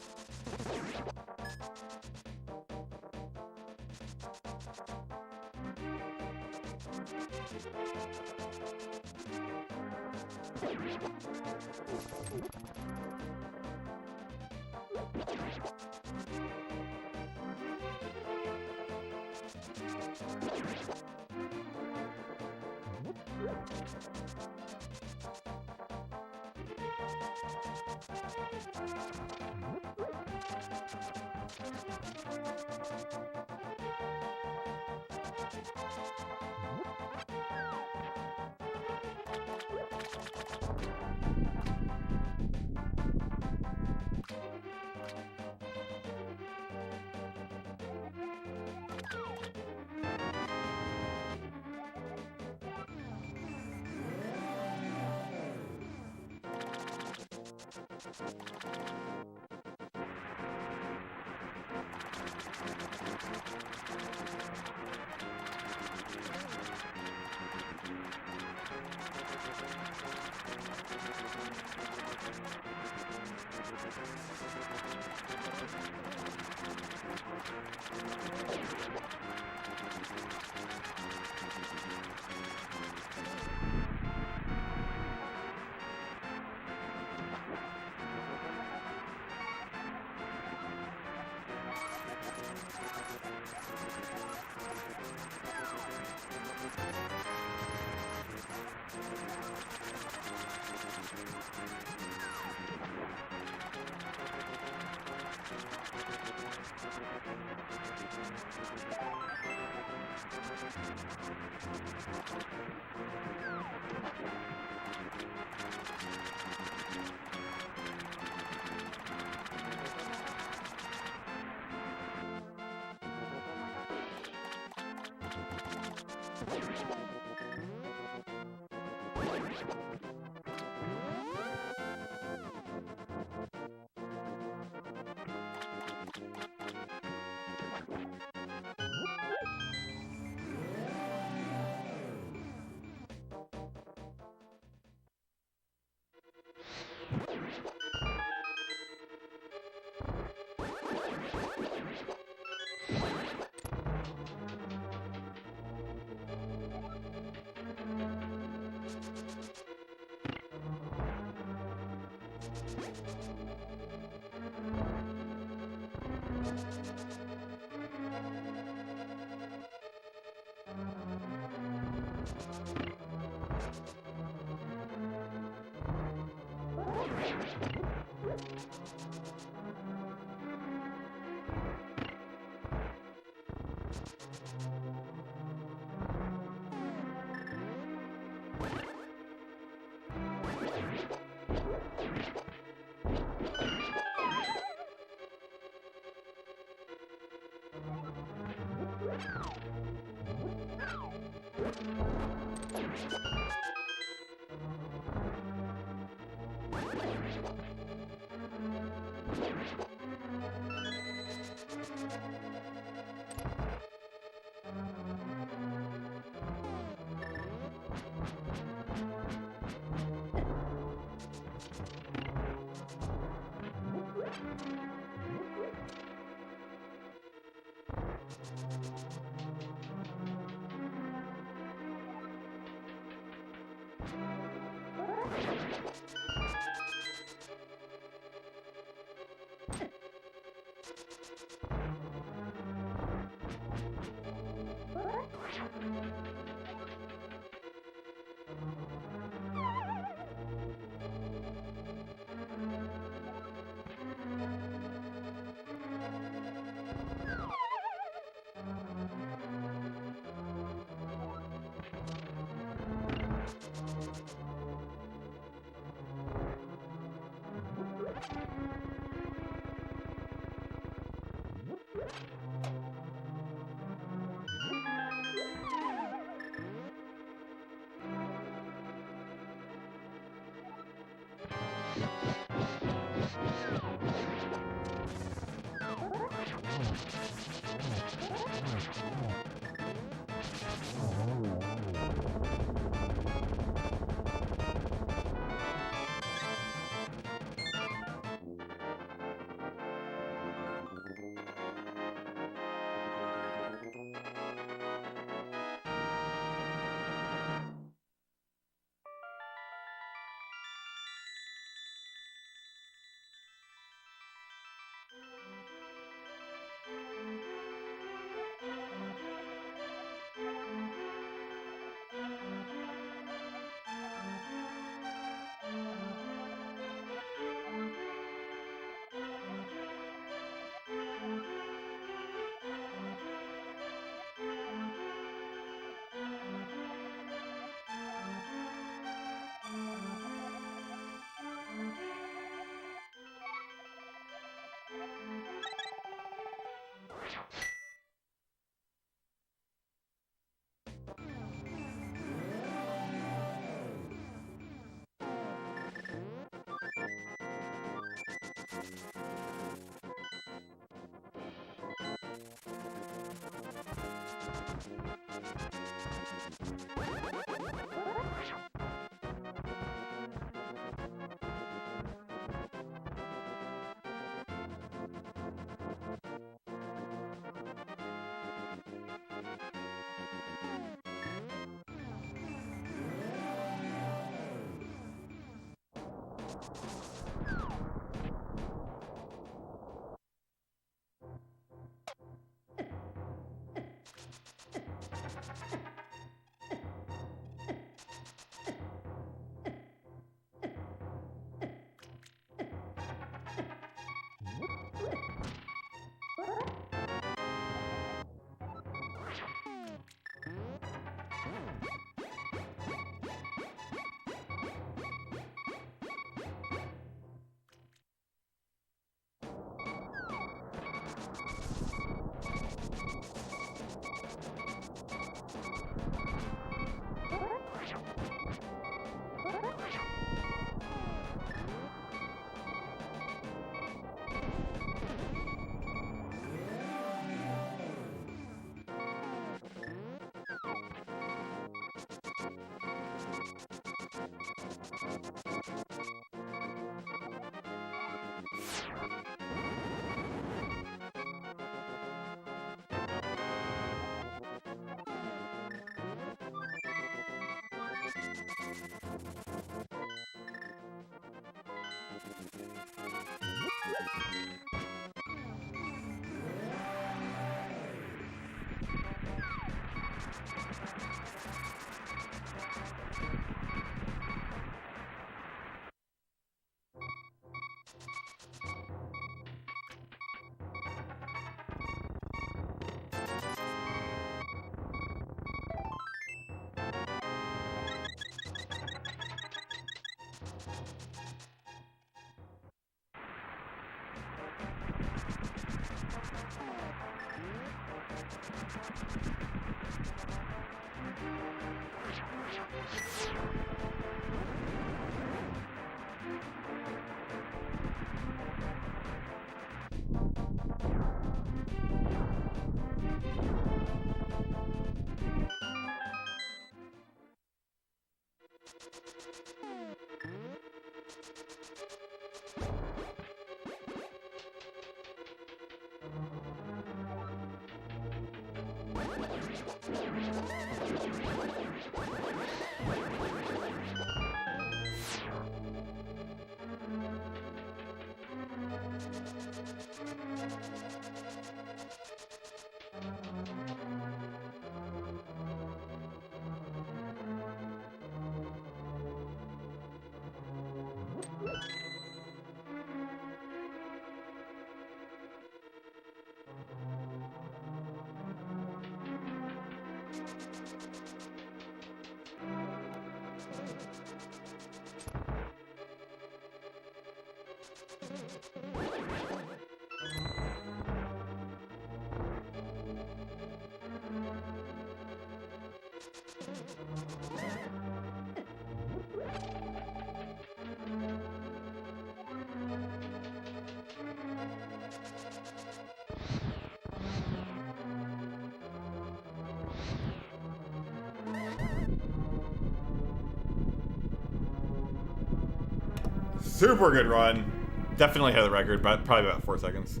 Super good run. Definitely hit the record, but probably about 4 seconds.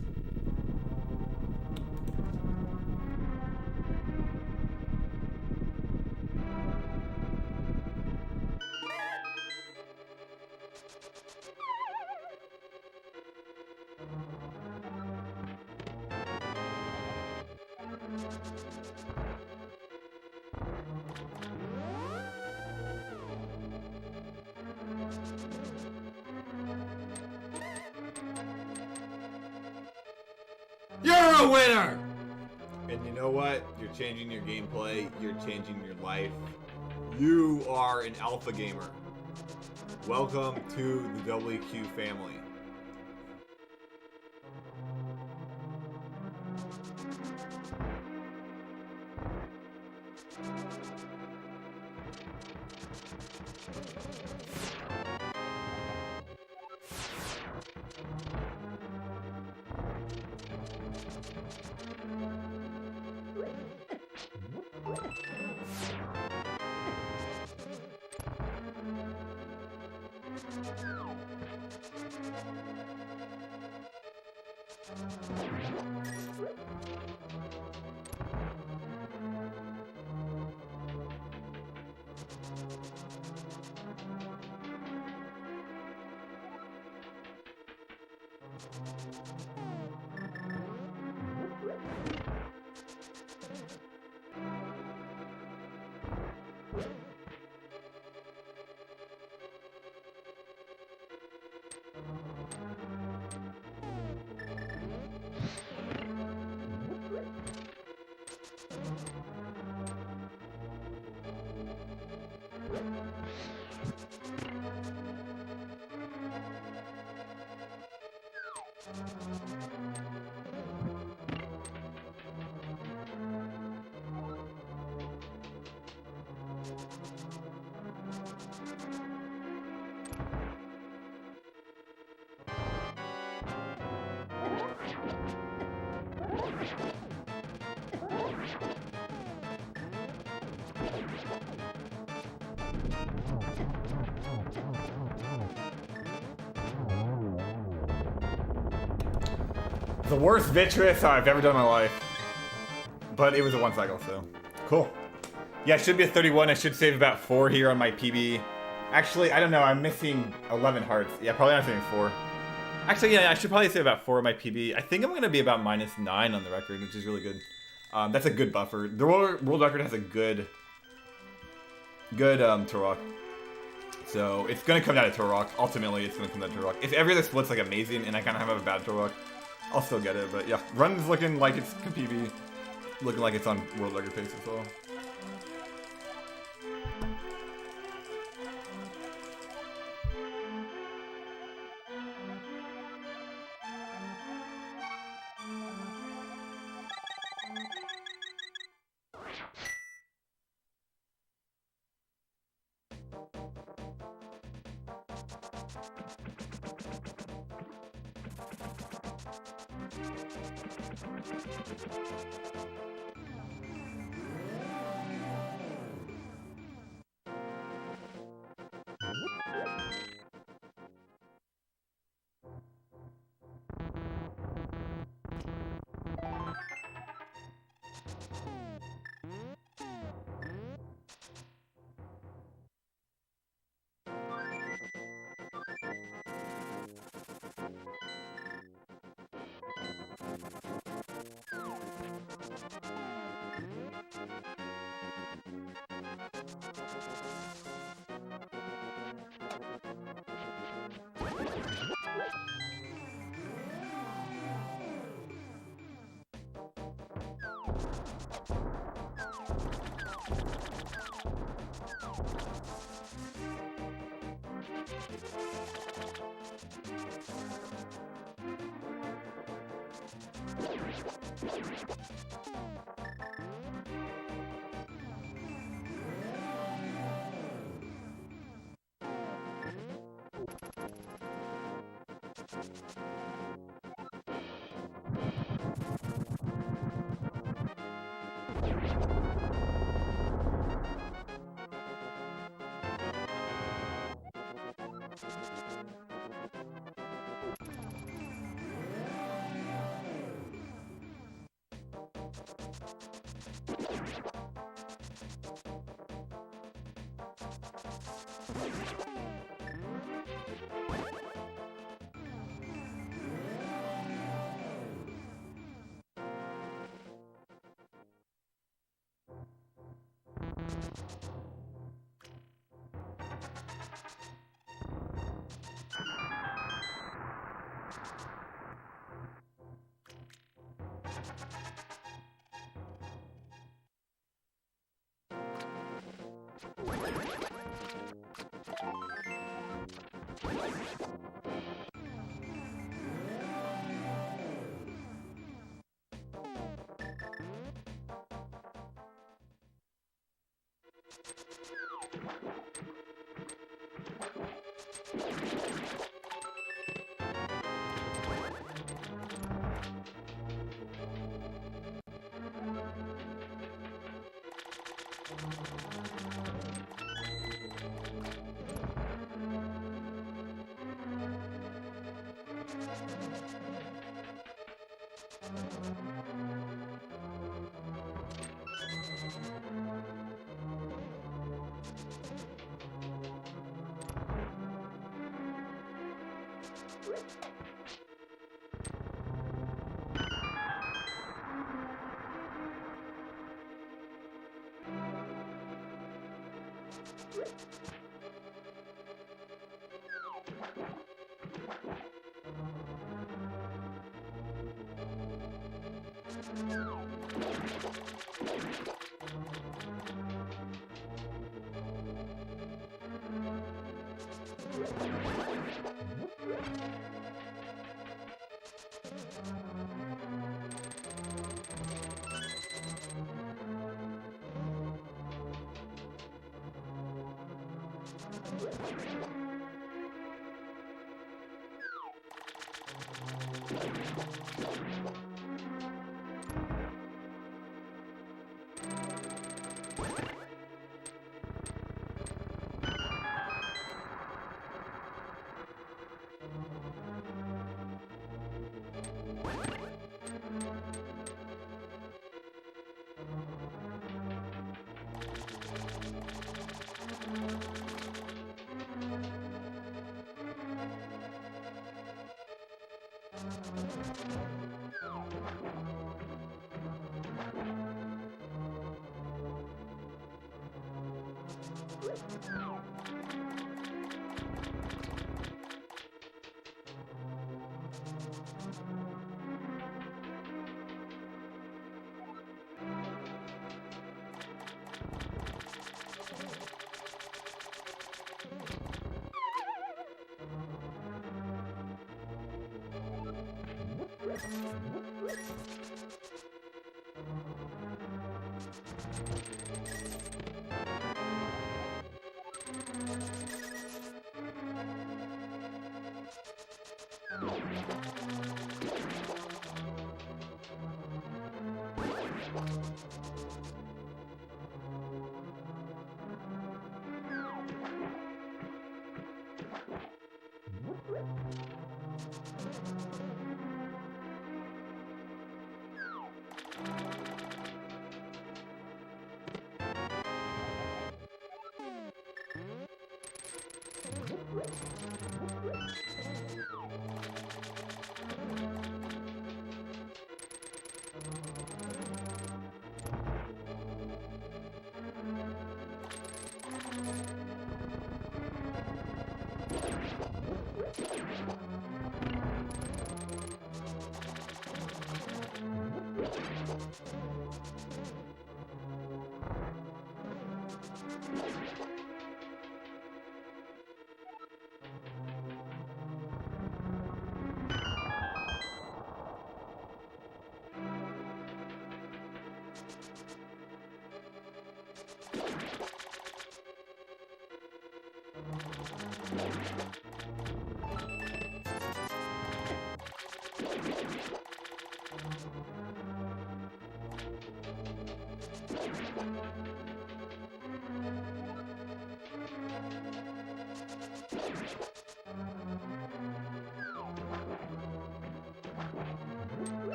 You're a winner! And you know what? You're changing your gameplay. You're changing your life. You are an alpha gamer. Welcome to the WQ family. The worst vitreous I've ever done in my life. But it was a 1 cycle, so. Cool. Yeah, it should be a 31. I should save about 4 here on my PB. Actually, I don't know. I'm missing 11 hearts. Yeah, probably not saving 4. Actually, yeah, I should probably save about 4 on my PB. I think I'm going to be about -9 on the record, which is really good. That's a good buffer. The world record has a good Turok. So it's going to come down to Turok. Ultimately, it's going to come down to Turok. If every other split's like amazing and I kind of have a bad Turok, I'll still get it. But yeah, run's looking like it's PB. Looking like it's on world record pace as well.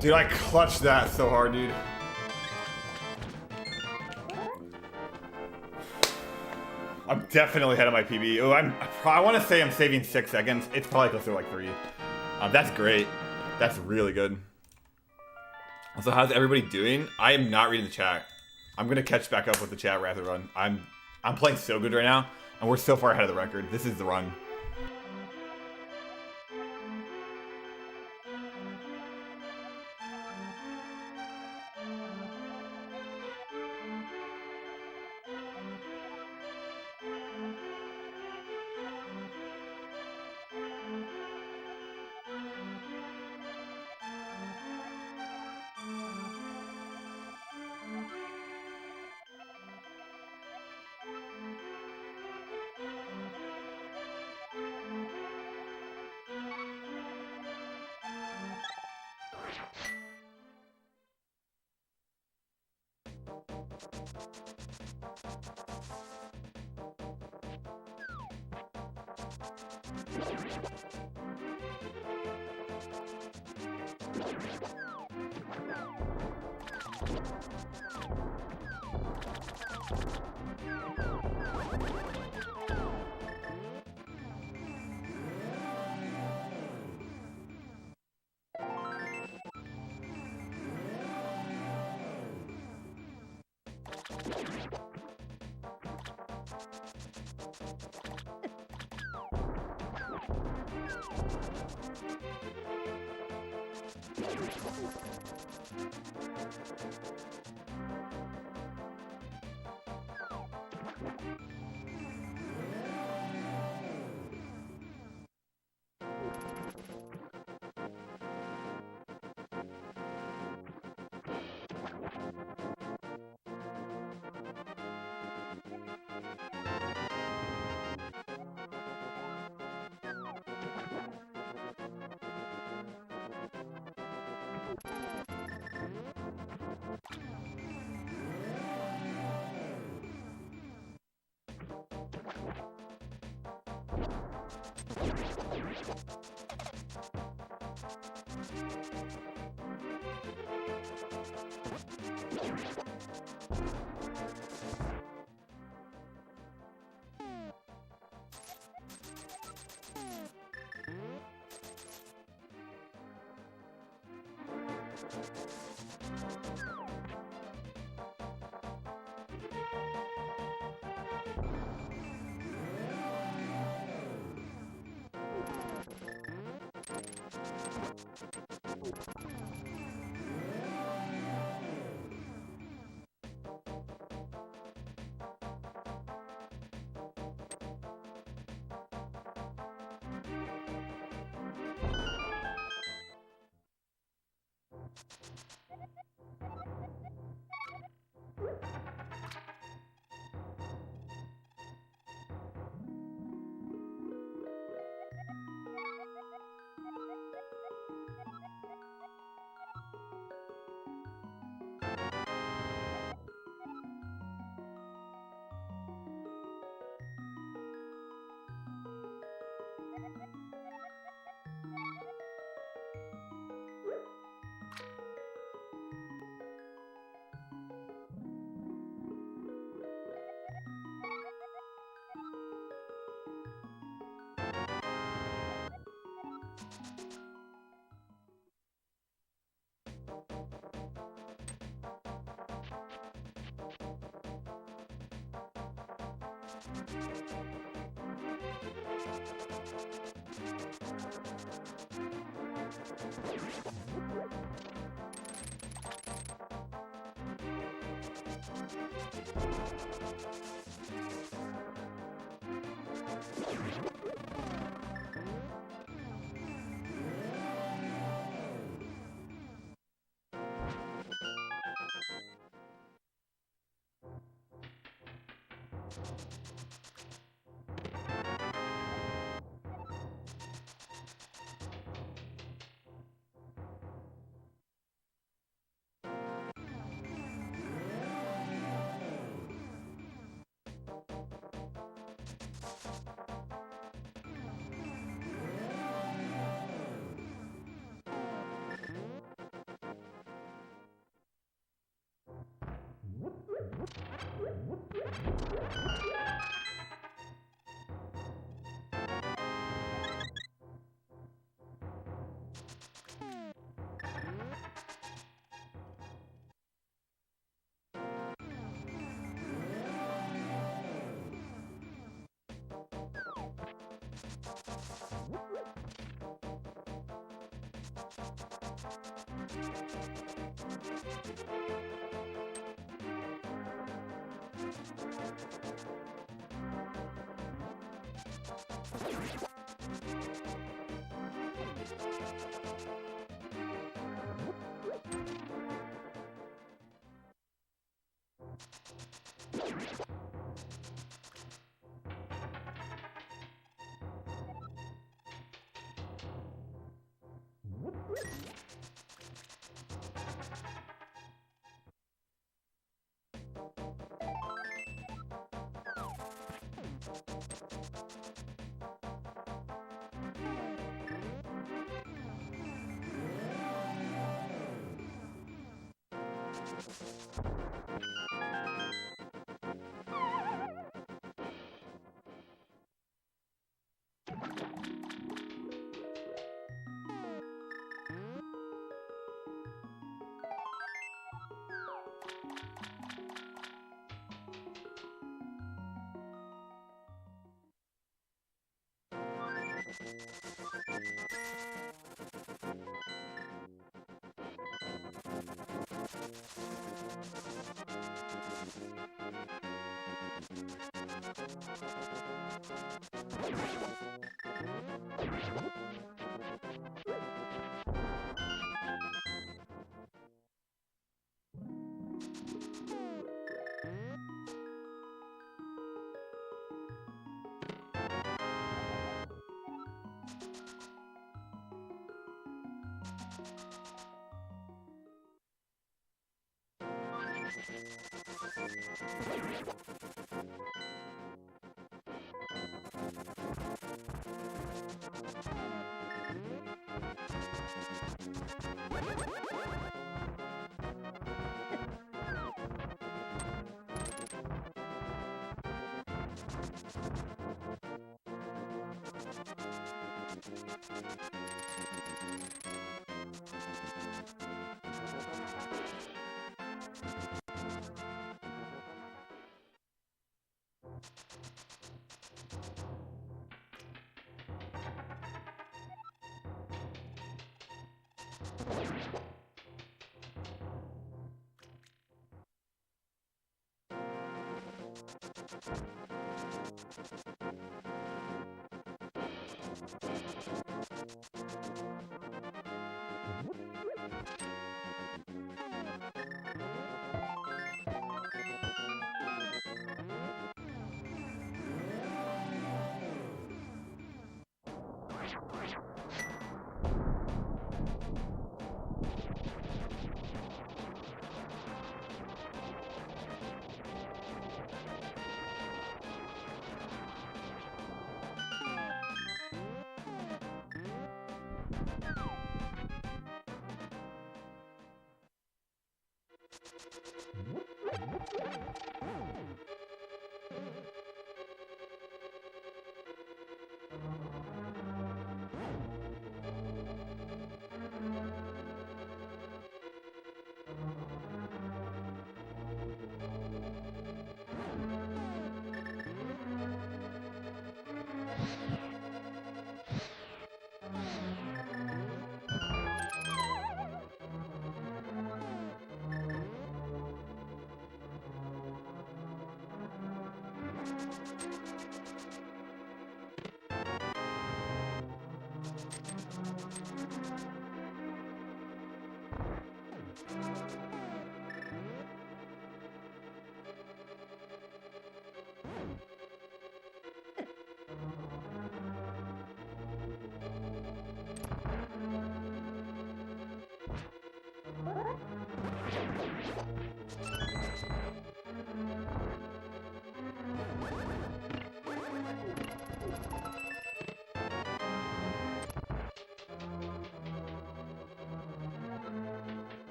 Dude, I clutched that so hard, dude. I'm definitely ahead of my PB. Oh, I want to say I'm saving 6 seconds. It's probably closer to like 3. That's great. That's really good. So how's everybody doing? I am not reading the chat. I'm gonna catch back up with the chat right after the run. I'm playing so good right now, and we're so far ahead of the record. This is the run.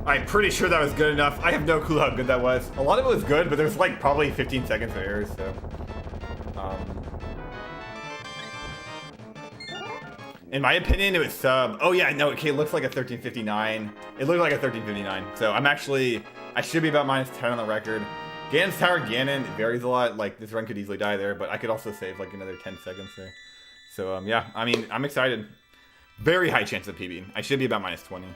I'm pretty sure that was good enough. I have no clue how good that was. A lot of it was good, but there's like probably 15 seconds of errors, so. In my opinion, it was sub. Oh yeah, no, okay, it looks like a 1359. It looked like a 1359. So I should be about -10 on the record. Ganon's Tower Ganon, it varies a lot. Like, this run could easily die there, but I could also save like another 10 seconds there. So yeah, I mean, I'm excited. Very high chance of PBing. I should be about -20.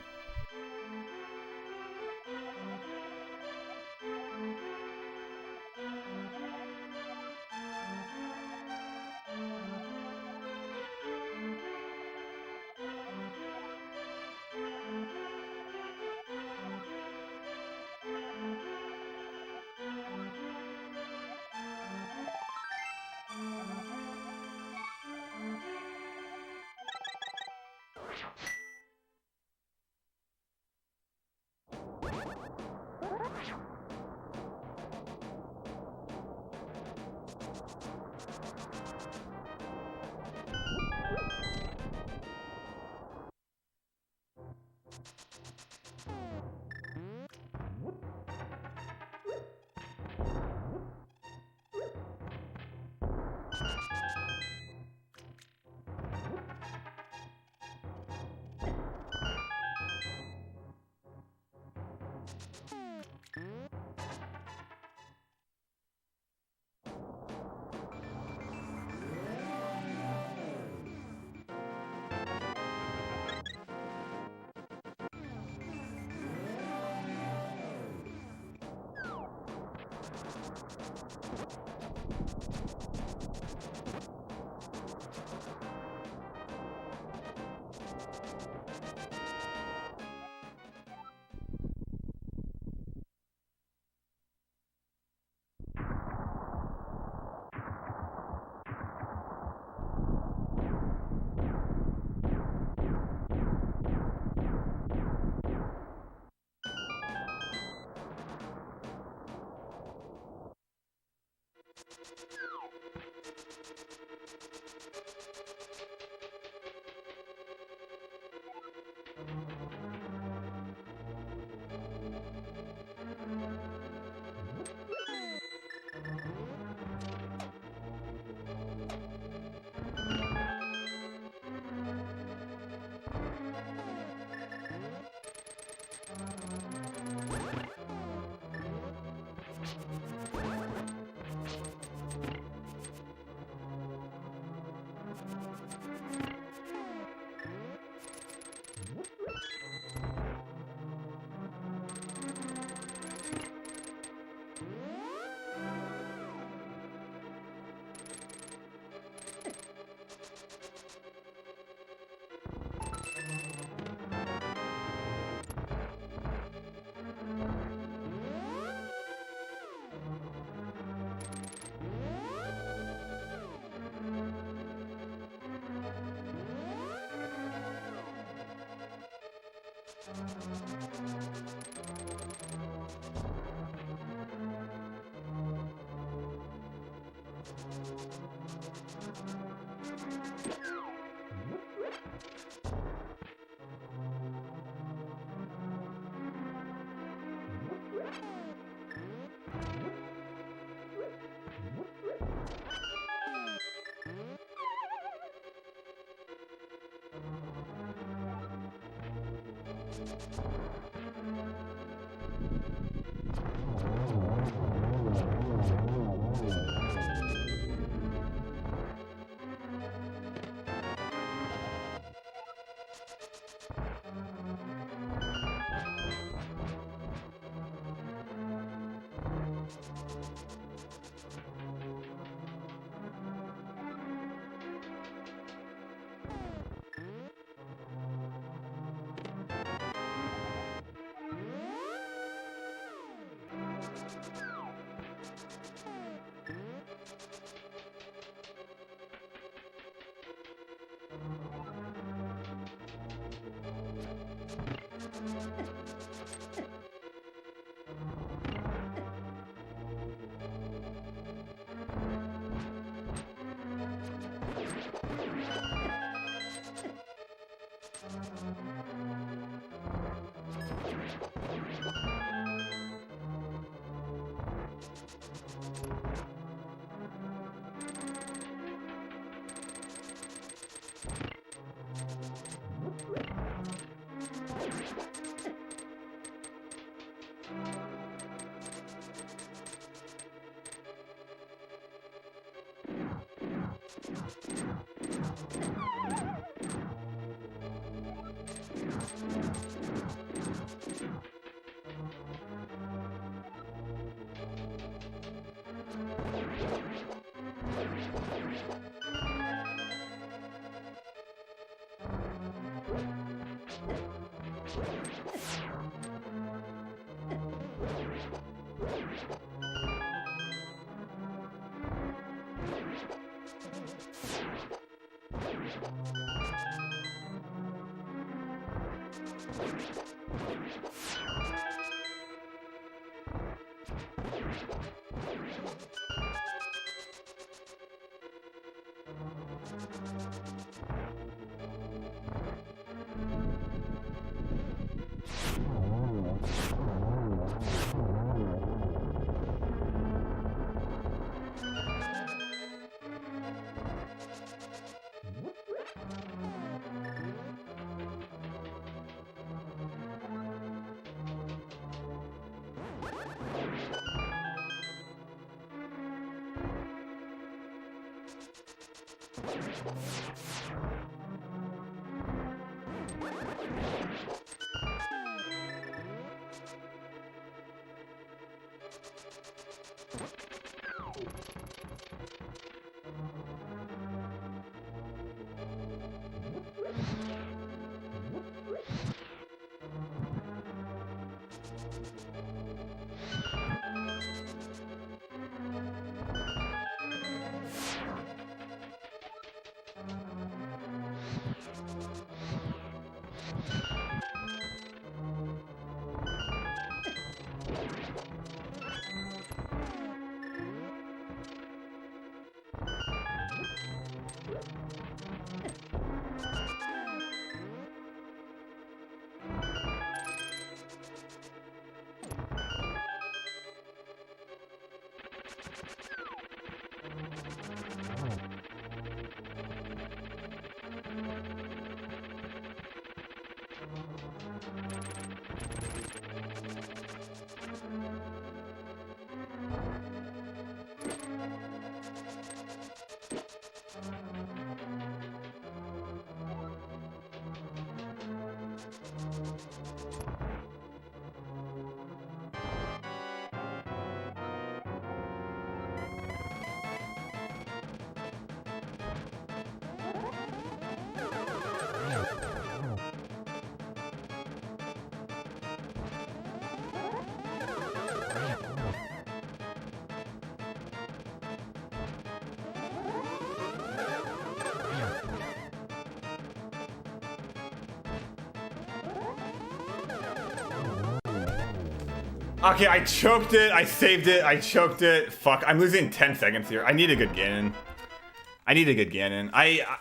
Okay, I choked it. I saved it. I choked it. Fuck, I'm losing 10 seconds here. I need a good Ganon.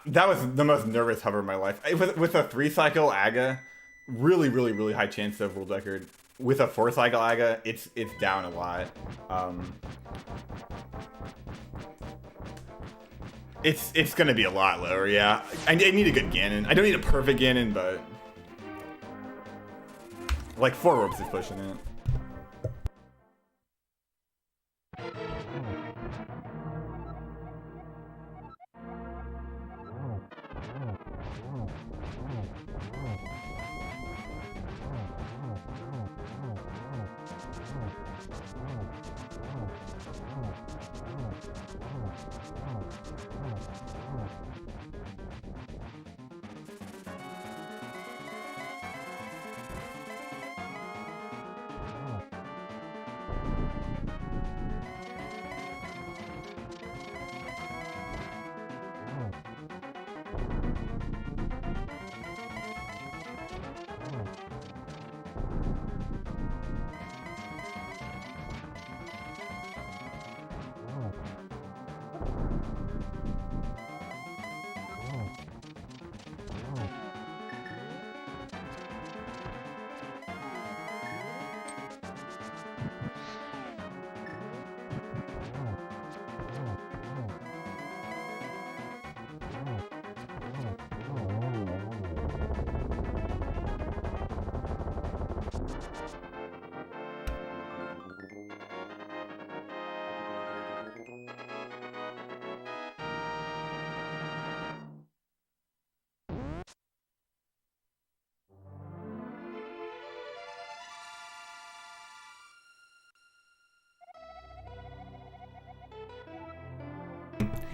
That was the most nervous hover of my life. With a 3-cycle Aga, really high chance of world record. With a 4-cycle Aga, it's down a lot. It's gonna be a lot lower, yeah. I need a good Ganon. I don't need a perfect Ganon, but like 4 ropes is pushing it.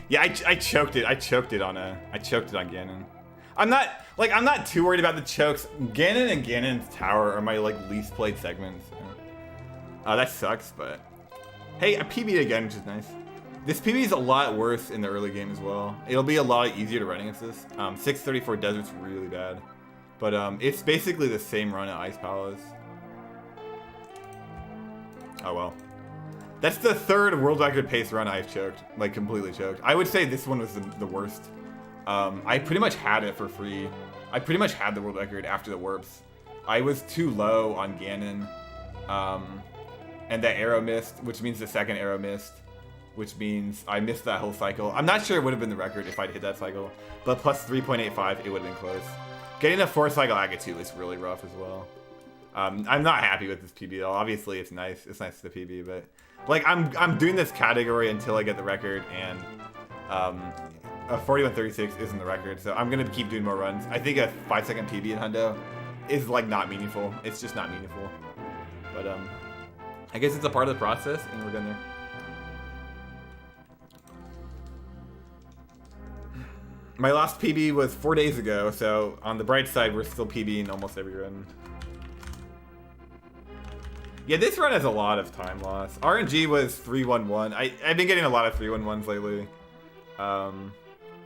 Yeah, I choked it. I choked it on Ganon. I'm not too worried about the chokes. Ganon and Ganon's Tower are my least played segments. That sucks, but hey, I PB'd again, which is nice. This PB is a lot worse in the early game as well. It'll be a lot easier to run against this. 634 Desert's really bad, but it's basically the same run at Ice Palace. Oh well. That's the 3rd world record pace run I've choked, completely choked. I would say this one was the worst. I pretty much had it for free. I pretty much had the world record after the warps. I was too low on Ganon, and that arrow missed, which means the second arrow missed, which means I missed that whole cycle. I'm not sure it would have been the record if I'd hit that cycle, but plus 3.85, it would have been close. Getting a 4-cycle Aga 2 is really rough as well. I'm not happy with this PB though. Obviously, it's nice. It's nice to the PB, but I'm doing this category until I get the record, and a 41.36 isn't the record, so I'm gonna keep doing more runs. I think a 5-second PB in Hundo is not meaningful. It's just not meaningful. But I guess it's a part of the process, and we're gonna. My last PB was 4 days ago, so on the bright side, we're still PBing almost every run. Yeah, this run has a lot of time loss. RNG was 311. I've been getting a lot of 311s lately.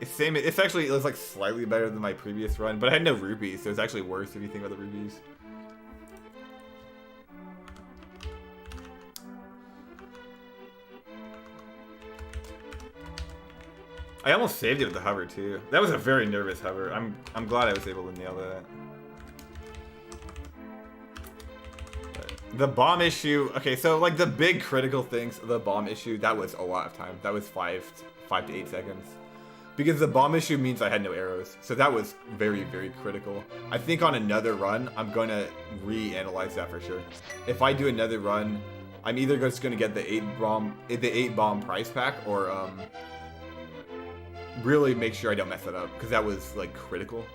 It's actually, it was slightly better than my previous run, but I had no rupees, so it's actually worse if you think about the rupees. I almost saved it with the hover too. That was a very nervous hover. I'm glad I was able to nail that. The bomb issue, okay, so the big critical things, the bomb issue, that was a lot of time. That was 5 to 8 seconds. Because the bomb issue means I had no arrows. So that was very critical. I think on another run, I'm going to reanalyze that for sure. If I do another run, I'm either just going to get the 8 bomb prize pack, or really make sure I don't mess it up, because that was critical.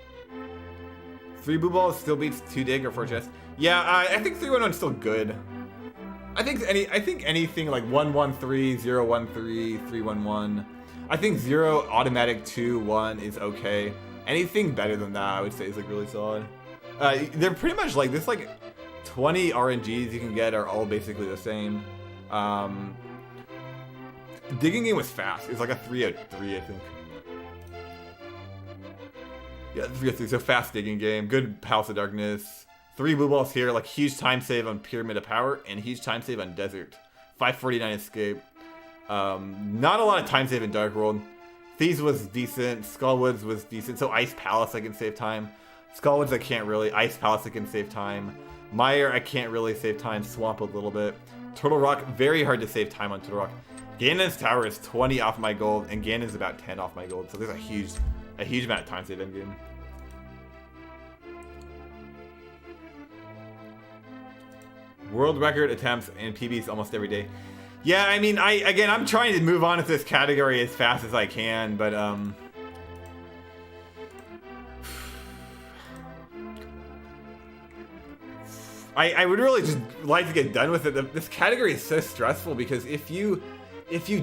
3 Boo Balls still beats 2 Dig or 4 Chest. Yeah, I think 311 is still good. I think anything 113, 013, 311. I think 0 automatic 2 1 is okay. Anything better than that, I would say, is really solid. They're pretty much this 20 RNGs you can get are all basically the same. Digging game was fast. It's a 303, I think. Yeah, 303. So fast digging game. Good Palace of Darkness. 3 blue balls here, like huge time save on Pyramid of Power and huge time save on Desert. 549 escape. Not a lot of time save in Dark World. Thieves was decent. Skullwoods was decent. So Ice Palace I can save time. Skullwoods I can't really. Ice Palace I can save time. Mire I can't really save time. Swamp a little bit. Turtle Rock, very hard to save time on Turtle Rock. Ganon's Tower is 20 off my gold, and Ganon's about 10 off my gold. So there's a huge amount of time save in game. World record attempts and PBs almost every day. Yeah, I mean, I'm trying to move on to this category as fast as I can, but I would really just like to get done with it. This category is so stressful because if you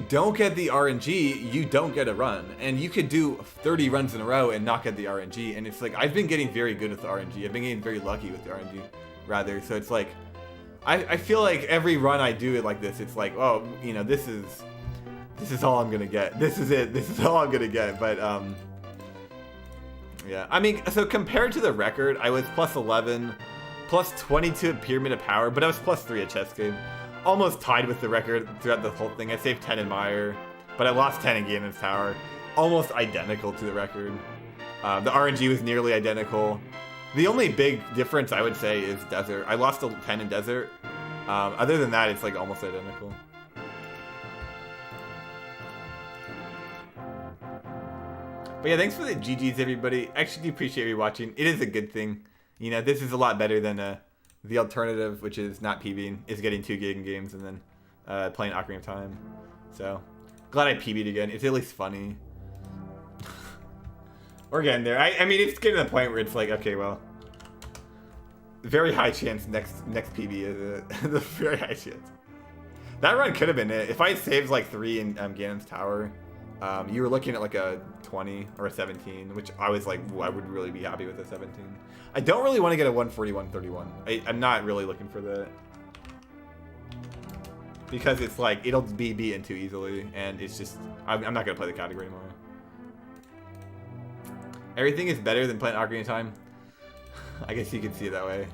don't get the RNG, you don't get a run, and you could do 30 runs in a row and not get the RNG. And it's like I've been getting very good with the RNG. I've been getting very lucky with the RNG, rather. So it's like. I feel like every run I do it like this, it's like, oh, you know, this is all I'm gonna get. This is it. This is all I'm gonna get. But yeah. I mean, so compared to the record, I was plus 11, plus 22 at Pyramid of Power, but I was plus 3 at Chess Game. Almost tied with the record throughout the whole thing. I saved 10 in Mire, but I lost 10 in Ganon's Tower. Almost identical to the record. The RNG was nearly identical. The only big difference I would say is Desert. I lost a 10 in Desert. Other than that, it's like almost identical. But yeah, thanks for the GGs, everybody. I actually do appreciate you watching. It is a good thing. You know, this is a lot better than the alternative, which is not PBing, is getting 2 gig in games and then playing Ocarina of Time. So, glad I PB'd again. It's at least funny. We're getting there. I mean, it's getting to the point where it's like, okay, well, very high chance next PB is a very high chance. That run could have been it. If I saved like 3 in Ganon's Tower, you were looking at like a 20 or a 17, which I was like, I would really be happy with a 17. I don't really want to get a 141-31. I'm not really looking for that. Because it's like, it'll be beaten too easily, and it's just, I'm not going to play the category anymore. Everything is better than playing Ocarina of Time. I guess you can see it that way.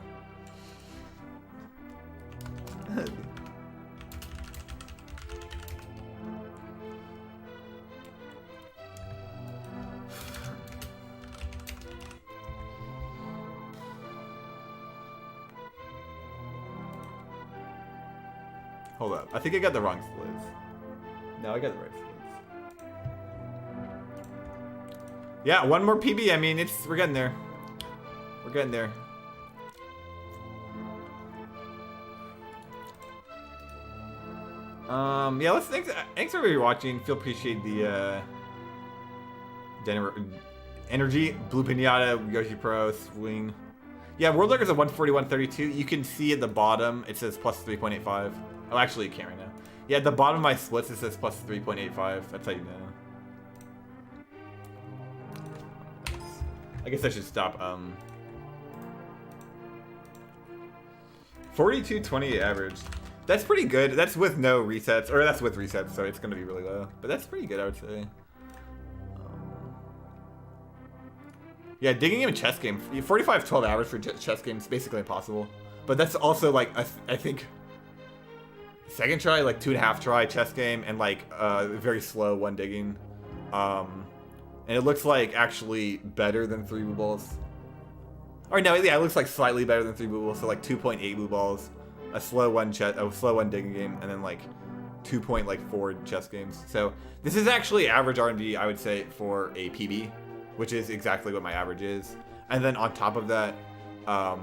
Hold up. I think I got the wrong splits. No, I got the right splits. Yeah, one more PB. I mean, we're getting there. We're getting there. Yeah, thanks for everybody watching. Feel appreciate the energy. Blue Pinata, Yoshi Pro, Swing. Yeah, World Record's a 141.32. You can see at the bottom it says plus 3.85. Oh, actually, you can't right now. Yeah, at the bottom of my splits it says plus 3.85. That's how you know. I guess I should stop. 42.28 average. That's pretty good. That's with no resets, or that's with resets, so it's gonna be really low. But that's pretty good, I would say. Yeah, digging in a chess game. 45-12 average for chess game is basically impossible. But that's also like I think second try, like 2.5 try chess game, and like very slow 1 digging. And it looks like actually better than 3 blue balls. Or no, yeah, it looks like slightly better than 3 blue balls. So like 2.8 blue balls, a slow 1 digging game, and then like 2.4 chess games. So this is actually average R&D, I would say, for a PB, which is exactly what my average is. And then on top of that, I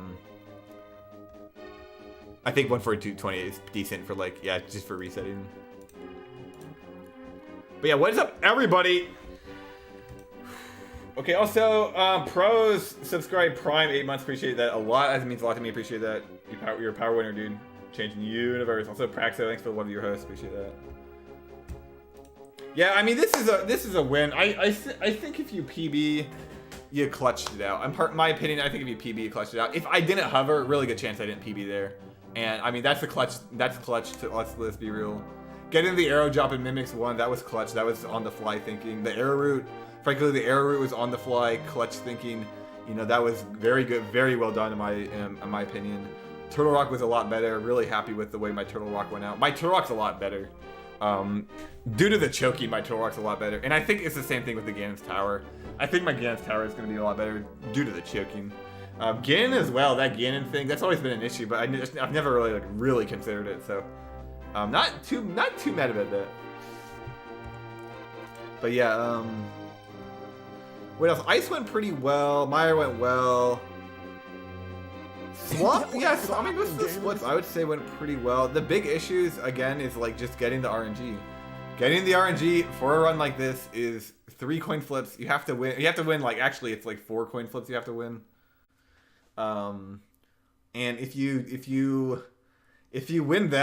think 142.28 is decent for like, yeah, just for resetting. But yeah, what is up, everybody? Okay, also, pros subscribe Prime 8 months. Appreciate that a lot. That means a lot to me. Appreciate that. You're a power winner, dude. Changing the universe. Also, Praxo, thanks for the love of your host. Appreciate that. Yeah, I mean, this is a win. I think if you PB, you clutched it out. My opinion, I think if you PB, you clutched it out. If I didn't hover, really good chance I didn't PB there. And I mean, that's a clutch. That's clutch. Let's be real. Getting the arrow drop in Mimics 1, that was clutch. That was on the fly thinking. The arrow route. Frankly, the arrow route was on the fly, clutch thinking. You know, that was very good, very well done in my opinion. Turtle Rock was a lot better. Really happy with the way my Turtle Rock went out. My Turtle Rock's a lot better. Due to the choking, my Turtle Rock's a lot better. And I think it's the same thing with the Ganon's Tower. I think my Ganon's Tower is going to be a lot better due to the choking. Ganon as well, that Ganon thing, that's always been an issue, but I've never really considered it, so not too mad about that. But yeah, what else? Ice went pretty well. Mire went well. Swamp, yeah. I mean, most of the splits I would say went pretty well. The big issues again is like just getting the RNG. Getting the RNG for a run like this is 3 coin flips. You have to win. You have to win like actually it's like 4 coin flips you have to win. And if you win that.